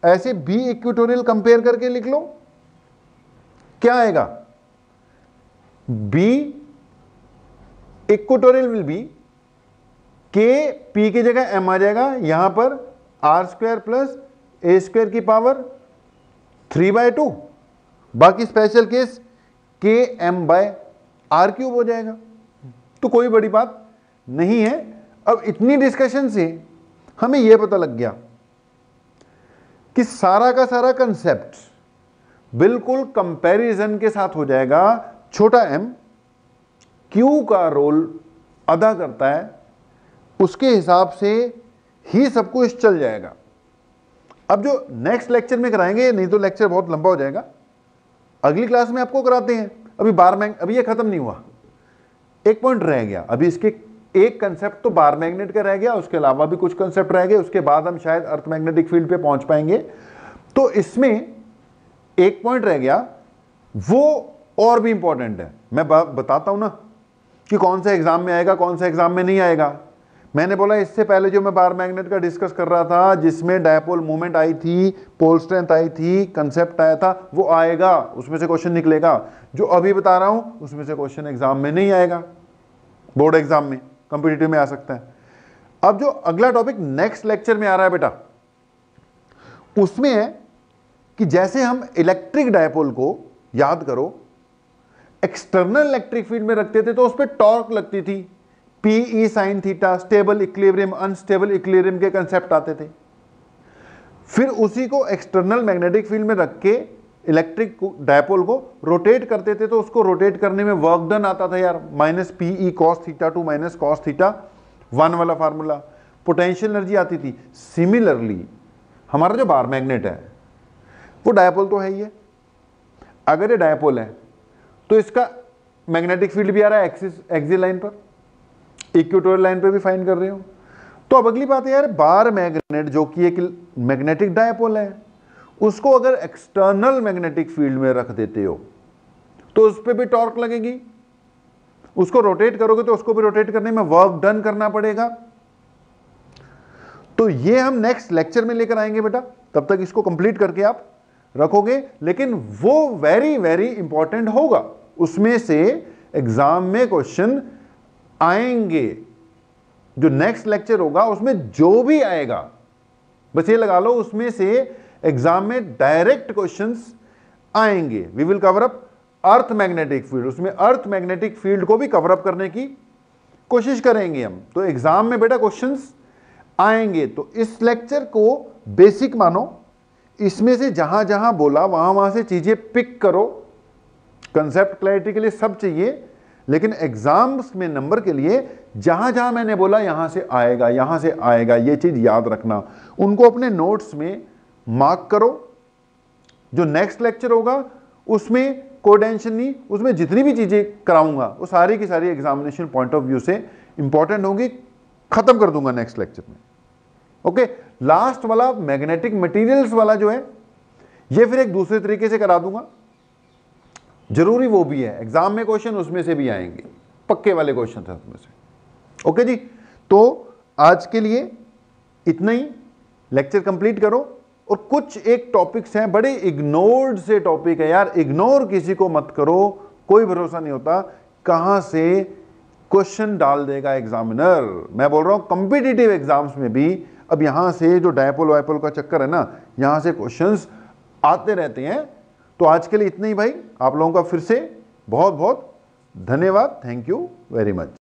ऐसे बी इक्वेटोरियल कंपेयर करके लिख लो, क्या आएगा, बी इक्वेटोरियल विल बी के, पी की जगह एम आ जाएगा, यहां पर r² प्लस a² की पावर 3/2, बाकी स्पेशल केस km/r³ हो जाएगा। तो कोई बड़ी बात नहीं है। अब इतनी डिस्कशन से हमें यह पता लग गया कि सारा का सारा कंसेप्ट बिल्कुल कंपैरिजन के साथ हो जाएगा। छोटा m Q का रोल अदा करता है, उसके हिसाब से ही सब कुछ चल जाएगा। अब जो नेक्स्ट लेक्चर में कराएंगे, नहीं तो लेक्चर बहुत लंबा हो जाएगा, अगली क्लास में आपको कराते हैं। अभी ये खत्म नहीं हुआ, एक पॉइंट रह गया अभी, इसके एक कंसेप्ट तो बार मैग्नेट का रह गया, उसके अलावा भी कुछ कंसेप्ट रह गए, उसके बाद हम शायद अर्थ मैग्नेटिक फील्ड पे पहुंच पाएंगे। तो इसमें एक पॉइंट रह गया, वो और भी इंपॉर्टेंट है। मैं बताता हूं ना कि कौन सा एग्जाम में आएगा, कौन सा एग्जाम में नहीं आएगा। मैंने बोला इससे पहले जो मैं बार मैग्नेट का डिस्कस कर रहा था, जिसमें डायपोल मूवमेंट आई थी, पोल स्ट्रेंथ आई थी, कंसेप्ट आया था, वो आएगा, उसमें से क्वेश्चन निकलेगा। जो अभी बता रहा हूं उसमें से क्वेश्चन एग्जाम में नहीं आएगा, बोर्ड एग्जाम में, कॉम्पिटिटिव में आ सकता है। अब जो अगला टॉपिक नेक्स्ट लेक्चर में आ रहा है बेटा, उसमें है कि जैसे हम इलेक्ट्रिक डायपोल को याद करो एक्सटर्नल इलेक्ट्रिक फील्ड में रखते थे तो उस पर टॉर्क लगती थी, PE sin theta, stable equilibrium, unstable equilibrium के कंसेप्ट आते थे। फिर उसी को एक्सटर्नल मैग्नेटिक फील्ड में रख के इलेक्ट्रिक डायपोल को रोटेट करते थे, तो उसको रोटेट करने में वर्क डन आता था यार, -PE cos θ2 माइनस cos θ1 वाला फार्मूला। पोटेंशियल एनर्जी आती थी। सिमिलरली हमारा जो बार मैग्नेट है वो डायपोल तो है ही है, अगर ये डायपोल है तो इसका मैग्नेटिक फील्ड भी आ रहा है एक्सियल लाइन पर, इक्वेटोरियल लाइन पे भी फाइंड कर रहे हो। तो अब अगली बात है यार, बार मैग्नेट जो कि एक मैग्नेटिक डायपोल है, उसको अगर एक्सटर्नल मैग्नेटिक फील्ड में रख देते हो तो उस पर भी टॉर्क लगेगी, उसको रोटेट करोगे तो उसको भी रोटेट करने में वर्क डन करना पड़ेगा। तो ये हम नेक्स्ट लेक्चर में लेकर आएंगे बेटा, तब तक इसको कंप्लीट करके आप रखोगे। लेकिन वो वेरी वेरी इंपॉर्टेंट होगा, उसमें से एग्जाम में क्वेश्चन आएंगे। जो नेक्स्ट लेक्चर होगा उसमें जो भी आएगा, बस ये लगा लो, उसमें से एग्जाम में डायरेक्ट क्वेश्चंस आएंगे। We will cover up earth magnetic field, उसमें अर्थ मैग्नेटिक फील्ड को भी कवर अप करने की कोशिश करेंगे हम। तो एग्जाम में बेटा क्वेश्चंस आएंगे, तो इस लेक्चर को बेसिक मानो, इसमें से जहां जहां बोला वहां वहां से चीजें पिक करो। कंसेप्ट क्लैरिटी के लिए सब चाहिए, लेकिन एग्जाम्स में नंबर के लिए जहां जहां मैंने बोला यहां से आएगा, यहां से आएगा, ये चीज याद रखना। उनको अपने नोट्स में मार्क करो। जो नेक्स्ट लेक्चर होगा उसमें कोई टेंशन नहीं, उसमें जितनी भी चीजें कराऊंगा वो सारी की सारी एग्जामिनेशन पॉइंट ऑफ व्यू से इंपॉर्टेंट होंगी, खत्म कर दूंगा नेक्स्ट लेक्चर में। ओके, लास्ट वाला मैग्नेटिक मटेरियल्स वाला जो है ये फिर एक दूसरे तरीके से करा दूंगा। जरूरी वो भी है, एग्जाम में क्वेश्चन उसमें से भी आएंगे, पक्के वाले क्वेश्चन है उसमें से। ओके जी, तो आज के लिए इतना ही, लेक्चर कंप्लीट करो। और कुछ एक टॉपिक्स हैं बड़े इग्नोर्ड से टॉपिक है यार, इग्नोर किसी को मत करो, कोई भरोसा नहीं होता कहां से क्वेश्चन डाल देगा एग्जामिनर। मैं बोल रहा हूं कॉम्पिटिटिव एग्जाम्स में भी अब यहां से जो डायपोल वायपोल का चक्कर है ना, यहां से क्वेश्चंस आते रहते हैं। तो आज के लिए इतना ही भाई, आप लोगों का फिर से बहुत बहुत धन्यवाद। Thank you very much.